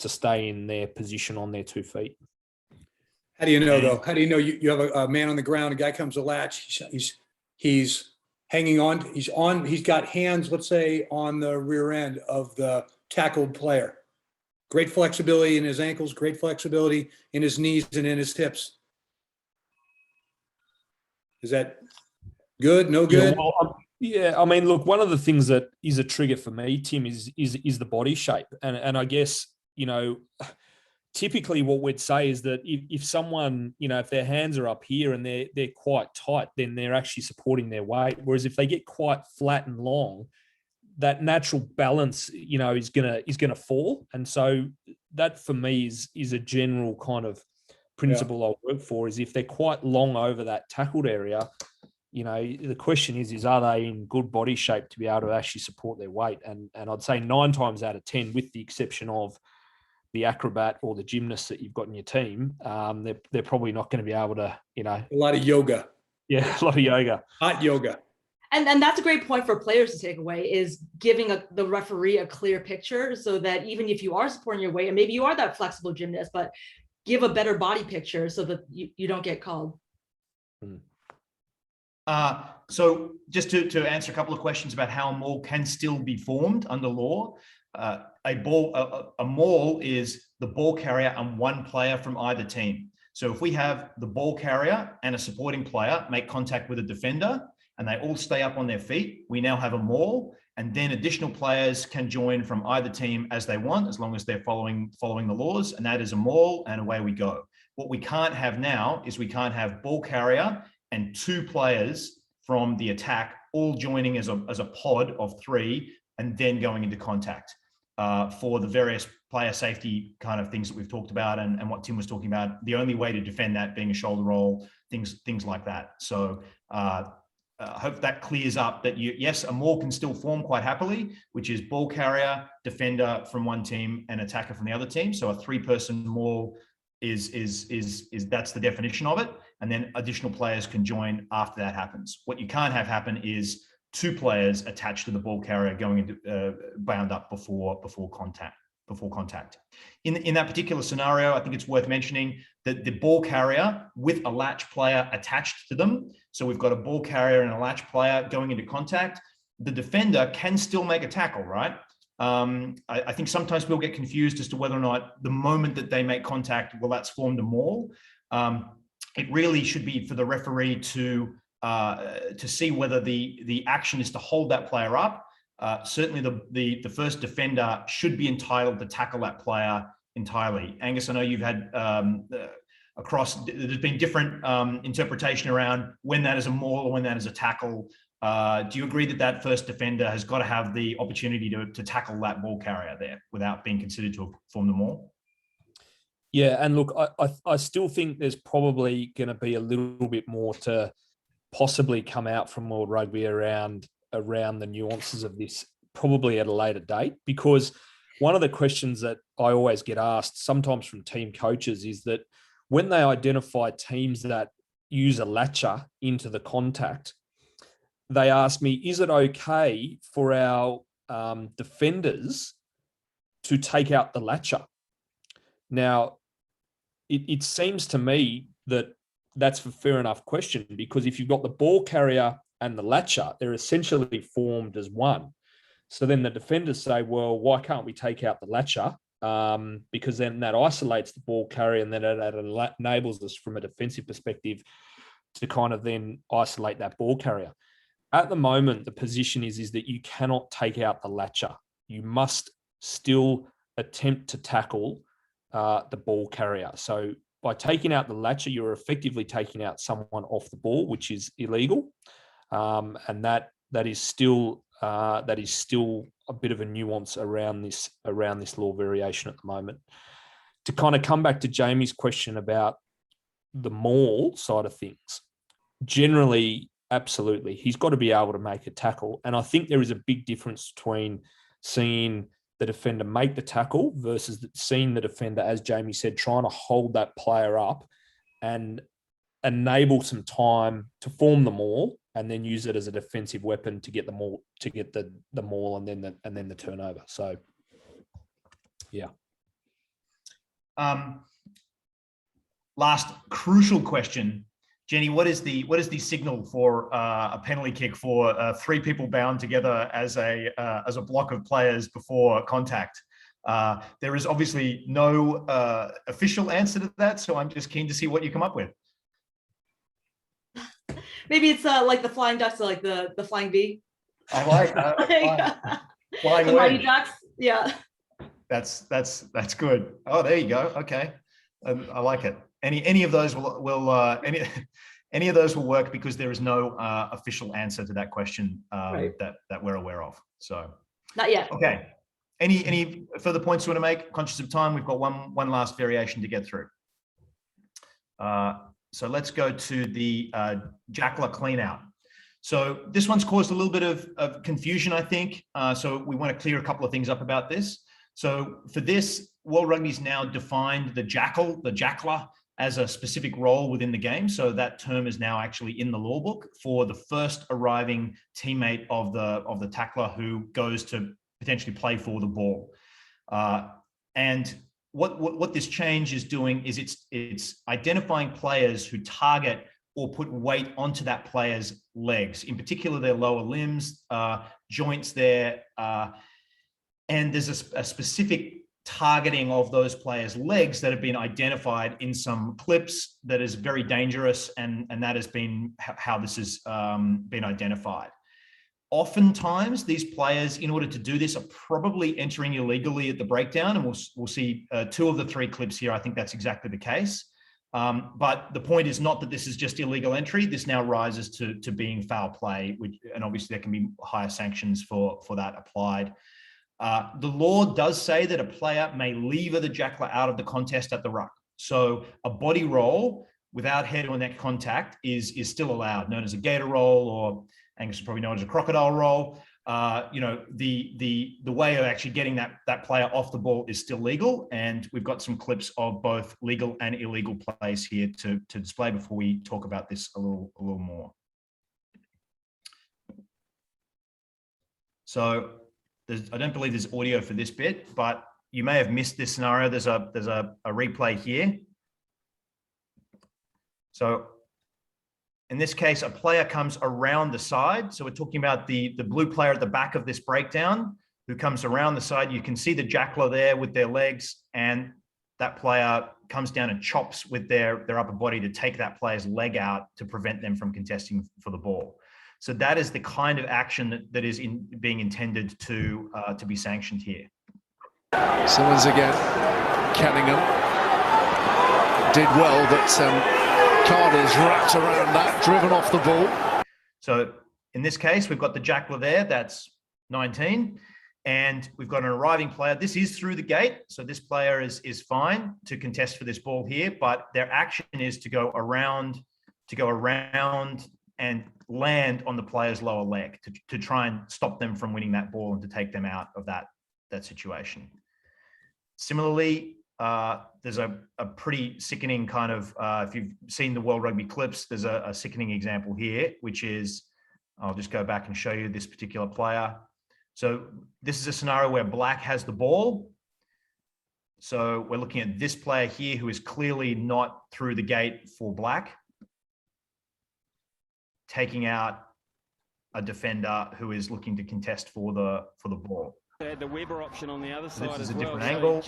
stay in their position on their 2 feet? How do you know, though? How do you know you have a man on the ground, a guy comes to latch, he's hanging on, he's got hands, let's say, on the rear end of the tackled player. Great flexibility in his ankles, great flexibility in his knees and in his hips. Is that good? No good? Yeah, I mean, look, one of the things that is a trigger for me, Tim, is the body shape. And I guess, typically what we'd say is that if someone, if their hands are up here and they're quite tight, then they're actually supporting their weight. Whereas if they get quite flat and long, that natural balance, is gonna fall. And so that for me is a general kind of principle I'll work for, is if they're quite long over that tackled area, the question is are they in good body shape to be able to actually support their weight? And I'd say 9 times out of 10, with the exception of the acrobat or the gymnast that you've got in your team, they're probably not going to be able to, A lot of yoga. Yeah, a lot of yoga. Hot yoga. And that's a great point for players to take away, is giving the referee a clear picture, so that even if you are supporting your weight, and maybe you are that flexible gymnast, but give a better body picture so that you don't get called. So just to answer a couple of questions about how a maul can still be formed under law. A maul is the ball carrier and one player from either team. So if we have the ball carrier and a supporting player make contact with a defender and they all stay up on their feet, we now have a maul, and then additional players can join from either team as they want, as long as they're following the laws, and that is a maul, and away we go. What we can't have now is we can't have ball carrier and 2 players from the attack all joining as a pod of 3 and then going into contact. For the various player safety kind of things that we've talked about and what Tim was talking about, the only way to defend that being a shoulder roll, things like that. So I hope that clears up that yes, a maul can still form quite happily, which is ball carrier, defender from one team and attacker from the other team. So a 3-person maul is that's the definition of it. And then additional players can join after that happens. What you can't have happen is 2 players attached to the ball carrier going into bound up before contact. In that particular scenario, I think it's worth mentioning that the ball carrier with a latch player attached to them. So we've got a ball carrier and a latch player going into contact. The defender can still make a tackle, right? I think sometimes people get confused as to whether or not the moment that they make contact, well, that's formed a maul. It really should be for the referee to see whether the action is to hold that player up. Certainly the first defender should be entitled to tackle that player entirely. Angus, I know you've had there's been different interpretation around when that is a maul or when that is a tackle. Do you agree that first defender has got to have the opportunity to tackle that ball carrier there without being considered to have formed the maul? Yeah, and look, I still think there's probably going to be a little bit more to possibly come out from World Rugby around the nuances of this, probably at a later date, because one of the questions that I always get asked, sometimes from team coaches, is that when they identify teams that use a latcher into the contact, they ask me, is it okay for our defenders to take out the latcher? Now, it seems to me that that's a fair enough question, because if you've got the ball carrier and the latcher, they're essentially formed as one. So then the defenders say, well, why can't we take out the latcher? Because then that isolates the ball carrier, and then that enables us from a defensive perspective to kind of then isolate that ball carrier. At the moment, the position is that you cannot take out the latcher. You must still attempt to tackle the ball carrier. So by taking out the latcher, you're effectively taking out someone off the ball, which is illegal, and that is still a bit of a nuance around this law variation at the moment. To kind of come back to Jamie's question about the maul side of things, generally, absolutely, he's got to be able to make a tackle, and I think there is a big difference between seeing the defender make the tackle versus seeing the defender, as Jamie said, trying to hold that player up and enable some time to form the maul and then use it as a defensive weapon to get the maul, and then the turnover. So, yeah. Last crucial question, Jenny. What is the signal for a penalty kick for 3 people bound together as a block of players before contact? There is obviously no official answer to that, so I'm just keen to see what you come up with. Maybe it's like the flying ducks, or like the flying bee. I like flying the wedge. mighty ducks. Yeah. That's good. Oh, there you go. Okay, I like it. Any of those will any of those will work, because there is no official answer to that question Right. that we're aware of. So Not yet. okay. Any further points you want to make? Conscious of time, we've got one last variation to get through. So let's go to the Jackler clean out. So this one's caused a little bit of confusion, I think. So we want to clear a couple of things up about this. So for this, World Rugby's now defined the Jackler, as a specific role within the game. So that term is now actually in the law book for the first arriving teammate of the tackler who goes to potentially play for the ball. And what this change is doing is it's identifying players who target or put weight onto that player's legs, in particular their lower limbs, joints there, and there's a specific targeting of those players' legs that have been identified in some clips that is very dangerous, and that has been how this has been identified. Oftentimes, these players, in order to do this, are probably entering illegally at the breakdown, and we'll see 2 of the 3 clips here. I think that's exactly the case. But the point is not that this is just illegal entry. This now rises to being foul play, and obviously there can be higher sanctions for that applied. The law does say that a player may lever the Jackler out of the contest at the ruck. So a body roll without head or neck contact is still allowed, known as a gator roll, or Angus would probably know it as a crocodile roll. The way of actually getting that player off the ball is still legal, and we've got some clips of both legal and illegal plays here to display before we talk about this a little more. So I don't believe there's audio for this bit, but you may have missed this scenario. There's a replay here. So in this case, a player comes around the side. So we're talking about the blue player at the back of this breakdown who comes around the side. You can see the Jackler there with their legs, and that player comes down and chops with their upper body to take that player's leg out to prevent them from contesting for the ball. So that is the kind of action that is being intended to be sanctioned here. Simmons again, Cunningham did well, but Carter's wrapped around that, driven off the ball. So in this case, we've got the Jackler there, that's 19, and we've got an arriving player. This is through the gate, so this player is fine to contest for this ball here, but their action is to go around and land on the player's lower leg to try and stop them from winning that ball and to take them out of that situation. Similarly, there's a pretty sickening kind of, if you've seen the World Rugby clips, there's a sickening example here, which is, I'll just go back and show you this particular player. So this is a scenario where black has the ball. So we're looking at this player here who is clearly not through the gate for black, taking out a defender who is looking to contest for the ball. They had the Weber option on the other side this is as a well. different angle.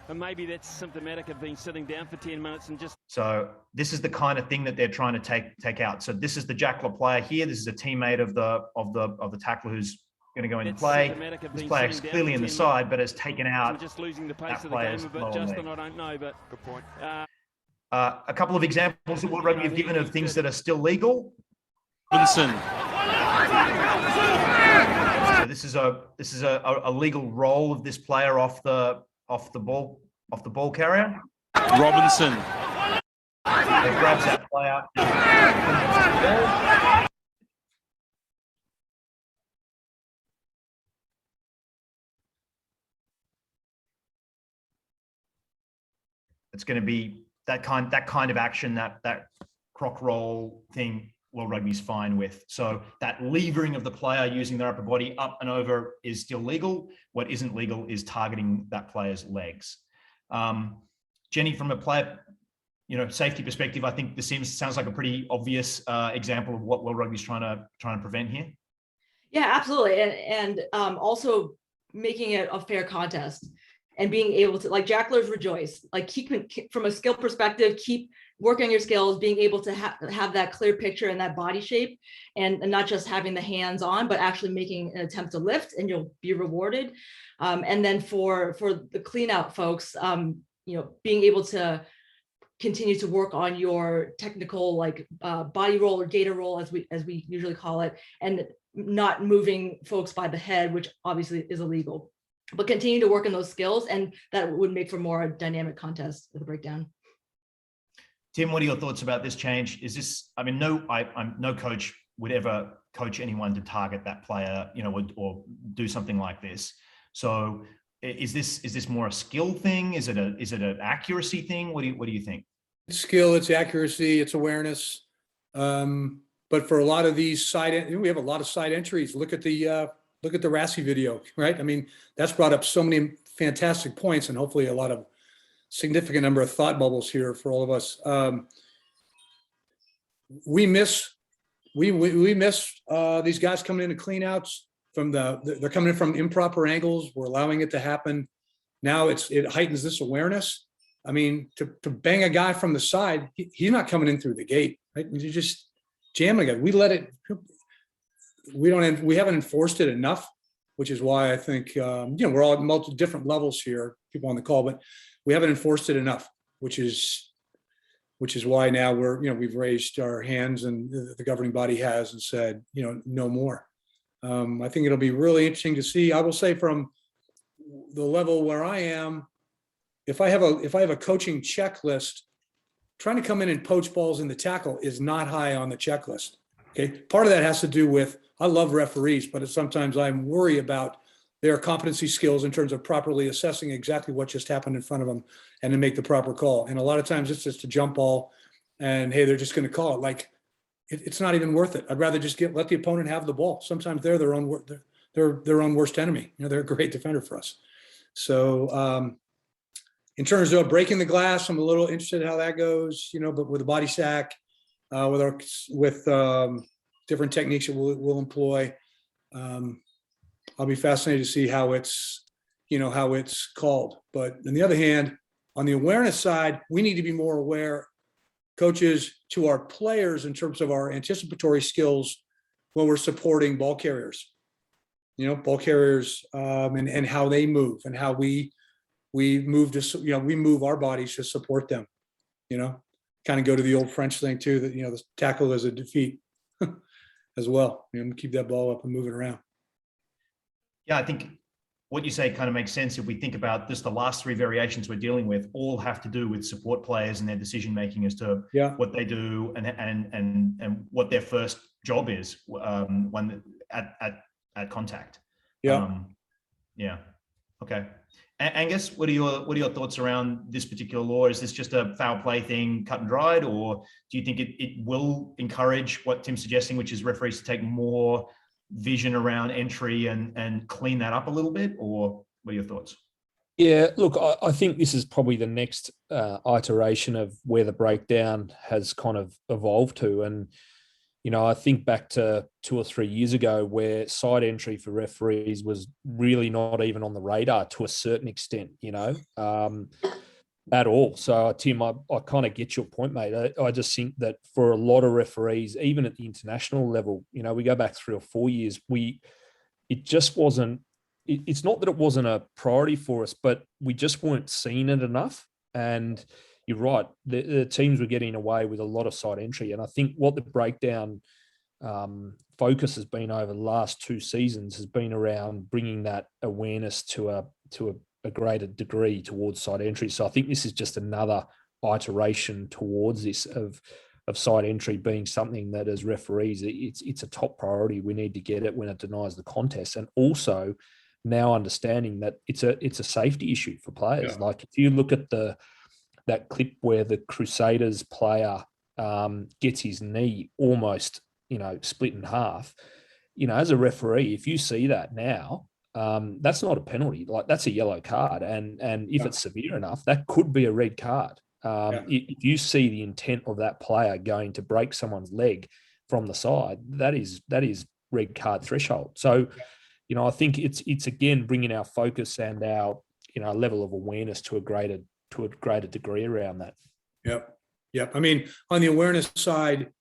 And maybe that's symptomatic of being sitting down for 10 minutes and just. So this is the kind of thing that they're trying to take out. So this is the Jackler player here. This is a teammate of the tackler who's going to go into play. This player is clearly in the side, but has taken out. Just losing the pace of the game a bit, Justin. I don't know, but good point. A couple of examples that World Rugby have given of things that are still legal. Robinson. So this is a legal roll of this player off the ball carrier. Robinson. He grabs that player. It's going to be that kind of action, that croc roll thing. World Rugby's fine with. So that levering of the player using their upper body up and over is still legal. What isn't legal is targeting that player's legs. Jenny, from a player, safety perspective, I think this sounds like a pretty obvious example of what World Rugby's trying to prevent here. Yeah, absolutely, and also making it a fair contest and being able to, like, Jacklers rejoice, like, keep from a skill perspective, keep working on your skills, being able to have that clear picture and that body shape, and not just having the hands on, but actually making an attempt to lift, and you'll be rewarded. And then for the clean out folks, being able to continue to work on your technical, like, body roll or data roll, as we usually call it, and not moving folks by the head, which obviously is illegal, but continue to work on those skills, and that would make for more dynamic contest with the breakdown. Tim, what are your thoughts about this change? Is this, I mean, no coach would ever coach anyone to target that player, or do something like this. So is this more a skill thing? Is it an accuracy thing? What do you think? It's skill, it's accuracy, it's awareness. But for a lot of these we have a lot of side entries. Look at the Rassi video, right? I mean, that's brought up so many fantastic points, and hopefully a lot of significant number of thought bubbles here for all of us. We miss these guys coming into cleanouts they're coming in from improper angles. We're allowing it to happen. Now it heightens this awareness. I mean, to bang a guy from the side, he's not coming in through the gate, right? You just jam a guy. We haven't enforced it enough, which is why I think we're all at multiple different levels here, people on the call, but we haven't enforced it enough, which is why now we've raised our hands, and the governing body has, and said, no more. I think it'll be really interesting to see. I will say, from the level where I am, if I have a coaching checklist, trying to come in and poach balls in the tackle is not high on the checklist. Okay, part of that has to do with, I love referees, but sometimes I'm worried about their competency skills in terms of properly assessing exactly what just happened in front of them and to make the proper call. And a lot of times it's just a jump ball, and hey, they're just going to call it. Like, it's not even worth it. I'd rather just let the opponent have the ball. Sometimes they're their own worst enemy. They're a great defender for us. So in terms of breaking the glass, I'm a little interested in how that goes. But with the body sack, with different techniques that we'll employ. I'll be fascinated to see how it's called. But on the other hand, on the awareness side, we need to be more aware, coaches, to our players in terms of our anticipatory skills when we're supporting ball carriers. Ball carriers and how they move, and how we move to we move our bodies to support them. Kind of go to the old French thing too, that the tackle is a defeat as well. Keep that ball up and move it around. Yeah, I think what you say kind of makes sense if we think about just the last three variations we're dealing with. All have to do with support players and their decision making as to what they do and what their first job is when at contact. Yeah. Yeah. Okay. Angus, what are your thoughts around this particular law? Is this just a foul play thing, cut and dried, or do you think it will encourage what Tim's suggesting, which is referees to take more vision around entry and clean that up a little bit? Or what are your thoughts? Yeah, look, I think this is probably the next iteration of where the breakdown has kind of evolved to. And, you know, I think back to 2 or 3 years ago where side entry for referees was really not even on the radar to a certain extent, you know, at all. So, Tim, I kind of get your point, mate. I just think that for a lot of referees, even at the international level, you know, we go back 3 or 4 years, it just wasn't, it's not that it wasn't a priority for us, but we just weren't seeing it enough. And you're right, the teams were getting away with a lot of side entry. And I think what the breakdown focus has been over the last 2 seasons has been around bringing that awareness to a greater degree towards side entry. So I think this is just another iteration towards this of side entry being something that as referees, it's a top priority. We need to get it when it denies the contest. And also now understanding that it's a safety issue for players. Yeah. Like if you look at that clip where the Crusaders player gets his knee almost, you know, split in half, you know, as a referee, if you see that now, that's not a penalty. Like that's a yellow card. And if it's severe enough, that could be a red card. If you see the intent of that player going to break someone's leg from the side, that is red card threshold. So, you know, I think it's again bringing our focus and our, you know, level of awareness to a greater degree around that. Yep. I mean, on the awareness side,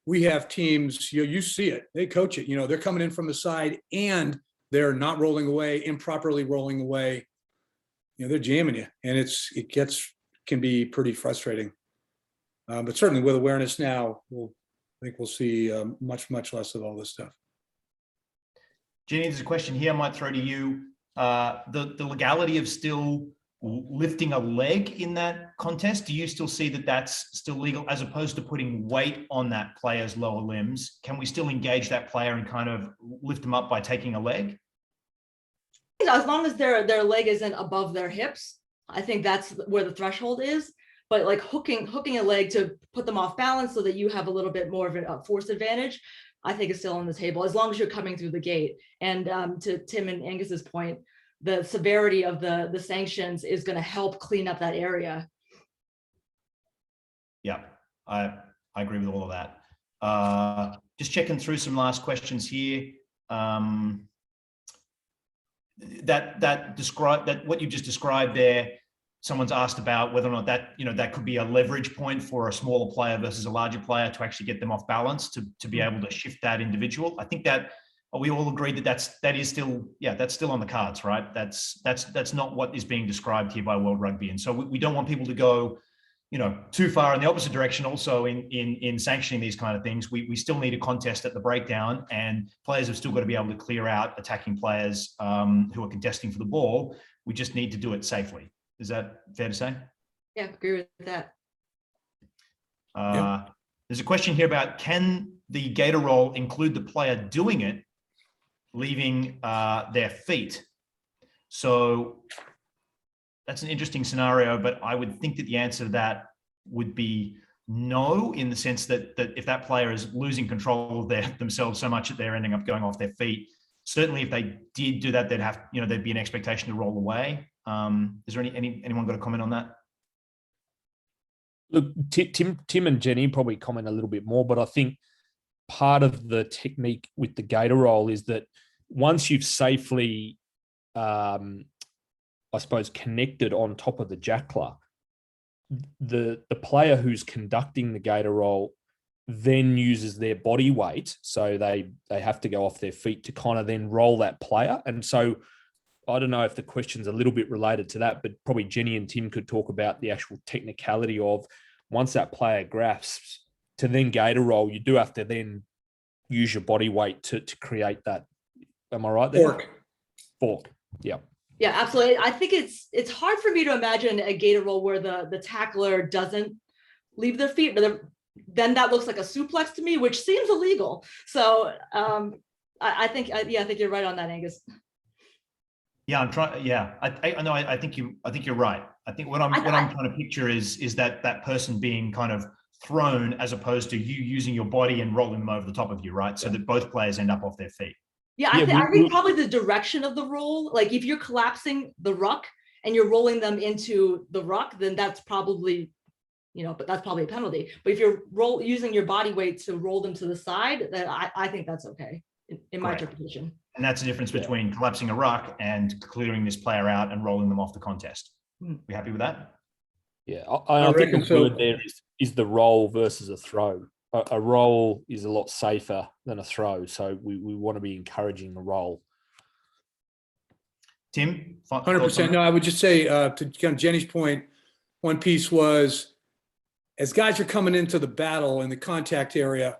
we have teams, you see it, they coach it, you know, they're coming in from the side and they're not rolling away, improperly rolling away. You know, they're jamming you, and can be pretty frustrating. But certainly with awareness now, I think we'll see much less of all this stuff. Jenny, there's a question here I might throw to you. The legality of still lifting a leg in that contest, do you still see that that's still legal as opposed to putting weight on that player's lower limbs? Can we still engage that player and kind of lift them up by taking a leg? As long as their leg isn't above their hips, I think that's where the threshold is. But like hooking a leg to put them off balance so that you have a little bit more of a force advantage, I think is still on the table as long as you're coming through the gate. And to Tim and Angus's point, the severity of the sanctions is going to help clean up that area. Yeah, I agree with all of that. Just checking through some last questions here. That what you just described there, someone's asked about whether or not that, you know, that could be a leverage point for a smaller player versus a larger player to actually get them off balance, to be able to shift that individual. I think that we all agree that is still, that's still on the cards, right? That's not what is being described here by World Rugby. And so we don't want people to go, you know, too far in the opposite direction also in sanctioning these kind of things. We still need a contest at the breakdown, and players have still got to be able to clear out attacking players who are contesting for the ball. We just need to do it safely. Is that fair to say? Yeah, agree with that. There's a question here about, can the gator roll include the player doing it, leaving their feet? So that's an interesting scenario, but I would think that the answer to that would be no, in the sense that if that player is losing control of themselves so much that they're ending up going off their feet, certainly if they did do that, there'd be an expectation to roll away. Is there anyone got a comment on that? Look, Tim and Jenny probably comment a little bit more, but I think part of the technique with the gator roll is that once you've safely, I suppose, connected on top of the jackler, the player who's conducting the gator roll then uses their body weight, so they have to go off their feet to kind of then roll that player. And so I don't know if the question's a little bit related to that, but probably Jenny and Tim could talk about the actual technicality of once that player grasps to then gator roll, you do have to then use your body weight to create that. Am I right there? Fork. Yeah. Yeah, absolutely. I think it's hard for me to imagine a gator roll where the tackler doesn't leave their feet, but then that looks like a suplex to me, which seems illegal. So I think you're right on that, Angus. Yeah, I'm trying. Yeah, I know. I think you're right. I think what I'm trying to picture is that person being kind of thrown as opposed to you using your body and rolling them over the top of you, right? So that both players end up off their feet. Yeah, I think probably the direction of the roll. Like if you're collapsing the ruck and you're rolling them into the ruck, then that's probably, but that's probably a penalty. But if you're using your body weight to roll them to the side, then I think that's okay in my interpretation. And that's the difference between collapsing a ruck and clearing this player out and rolling them off the contest. We happy with that? Yeah, I think the word there is the roll versus a throw. A roll is a lot safer than a throw, so we want to be encouraging the roll. Tim? 100%. No, I would just say to kind of Jenny's point, one piece was as guys are coming into the battle in the contact area,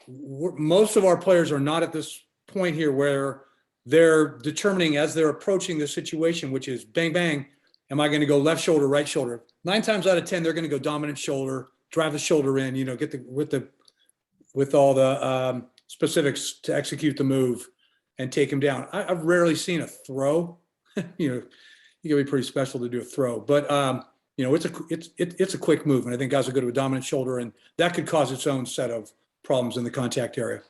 most of our players are not at this point here where they're determining as they're approaching the situation, which is bang, bang, am I going to go left shoulder, right shoulder? 9 times out of 10, they're going to go dominant shoulder, drive the shoulder in, get with all the specifics to execute the move and take him down. I've rarely seen a throw. You gotta be pretty special to do a throw, but it's a quick move, and I think guys are good with dominant shoulder, and that could cause its own set of problems in the contact area.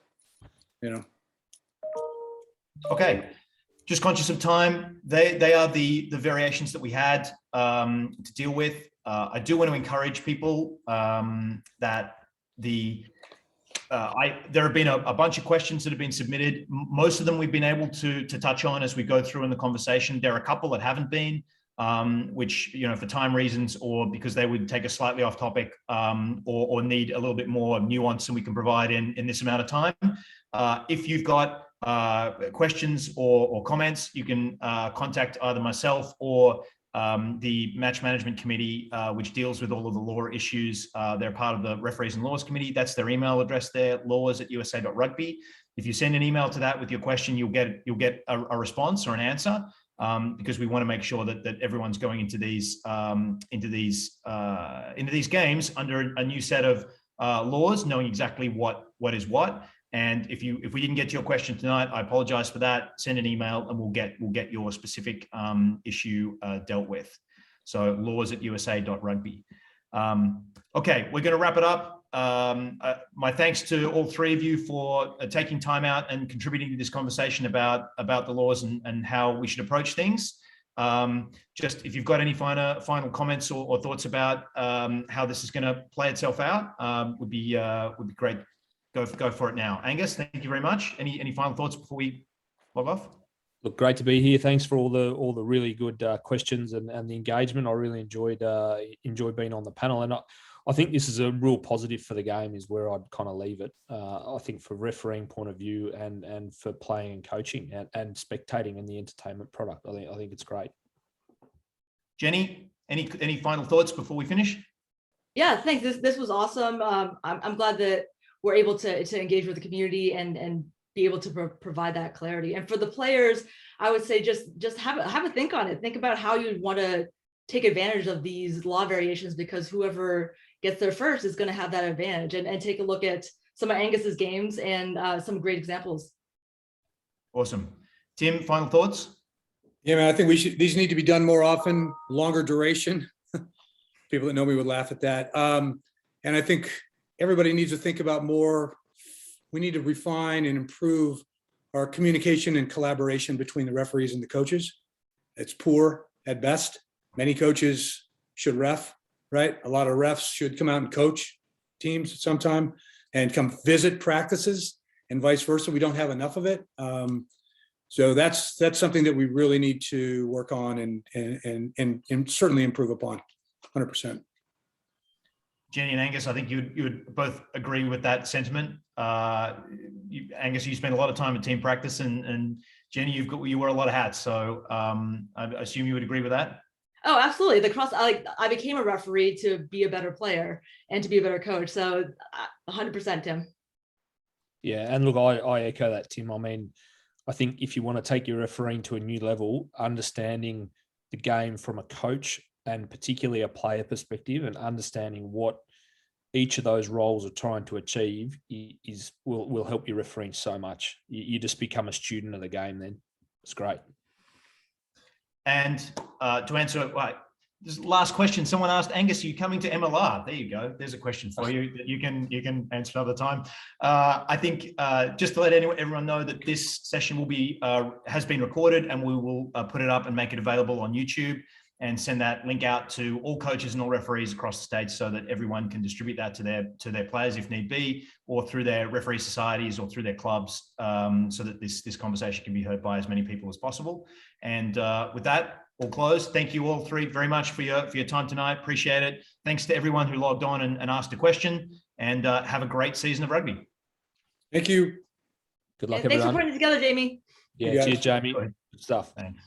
Okay, just conscious of time. They are the variations that we had to deal with. I do want to encourage people that there have been a bunch of questions that have been submitted. Most of them we've been able to touch on as we go through in the conversation. There are a couple that haven't been, which, for time reasons or because they would take us slightly off topic or need a little bit more nuance than we can provide in this amount of time. If you've got questions or comments, you can contact either myself or the match management committee, which deals with all of the law issues. They're part of the referees and laws committee. That's their email address there, laws@usa.rugby. If you send an email to that with your question, you'll get a response or an answer, because we want to make sure that everyone's going into these games under a new set of laws, knowing exactly what is what. And if we didn't get to your question tonight, I apologize for that. Send an email and we'll get your specific issue dealt with. So laws@usa.rugby. Okay, we're going to wrap it up. My thanks to all three of you for taking time out and contributing to this conversation about the laws and how we should approach things. Just if you've got any final comments or thoughts about how this is going to play itself out, would be great. Go for it now. Angus, thank you very much. Any final thoughts before we log off? Look, great to be here. Thanks for all the really good questions and the engagement. I really enjoyed being on the panel, and I think this is a real positive for the game. Is where I'd kind of leave it. I think for refereeing point of view and for playing and coaching and spectating and the entertainment product, I think it's great. Jenny, any final thoughts before we finish? Yeah, thanks. This was awesome. I'm glad that we're able to engage with the community and be able to provide that clarity. And for the players, I would say just have a think on it. Think about how you'd want to take advantage of these law variations, because whoever gets there first is going to have that advantage. And take a look at some of Angus's games and some great examples. Awesome. Tim, final thoughts? Yeah, man, I think these need to be done more often, longer duration. People that know me would laugh at that. And I think everybody needs to think about more. We need to refine and improve our communication and collaboration between the referees and the coaches. It's poor at best. Many coaches should ref, right? A lot of refs should come out and coach teams at some time and come visit practices and vice versa. We don't have enough of it. So that's something that we really need to work on and certainly improve upon, 100%. Jenny and Angus, I think you would both agree with that sentiment. Angus, you spend a lot of time at team practice, and Jenny, you wear a lot of hats. So I assume you would agree with that. Oh, absolutely. I became a referee to be a better player and to be a better coach. So 100%, Tim. Yeah, and look, I echo that, Tim. I mean, I think if you want to take your refereeing to a new level, understanding the game from a coach and particularly a player perspective, and understanding what each of those roles are trying to achieve will help you refereeing so much. You just become a student of the game then. It's great. And to answer, this last question, someone asked, Angus, are you coming to MLR? There you go. There's a question for you that you can answer another time. I think just to let everyone know that this session will be has been recorded, and we will put it up and make it available on YouTube and send that link out to all coaches and all referees across the states, so that everyone can distribute that to their players if need be, or through their referee societies or through their clubs, so that this conversation can be heard by as many people as possible. And with that, all closed. Thank you all three very much for your time tonight. Appreciate it. Thanks to everyone who logged on and asked a question. And have a great season of rugby. Thank you. Good luck, Thanks everyone. for putting it together, Jamie. Yeah, cheers, Jamie. Good stuff. Thanks.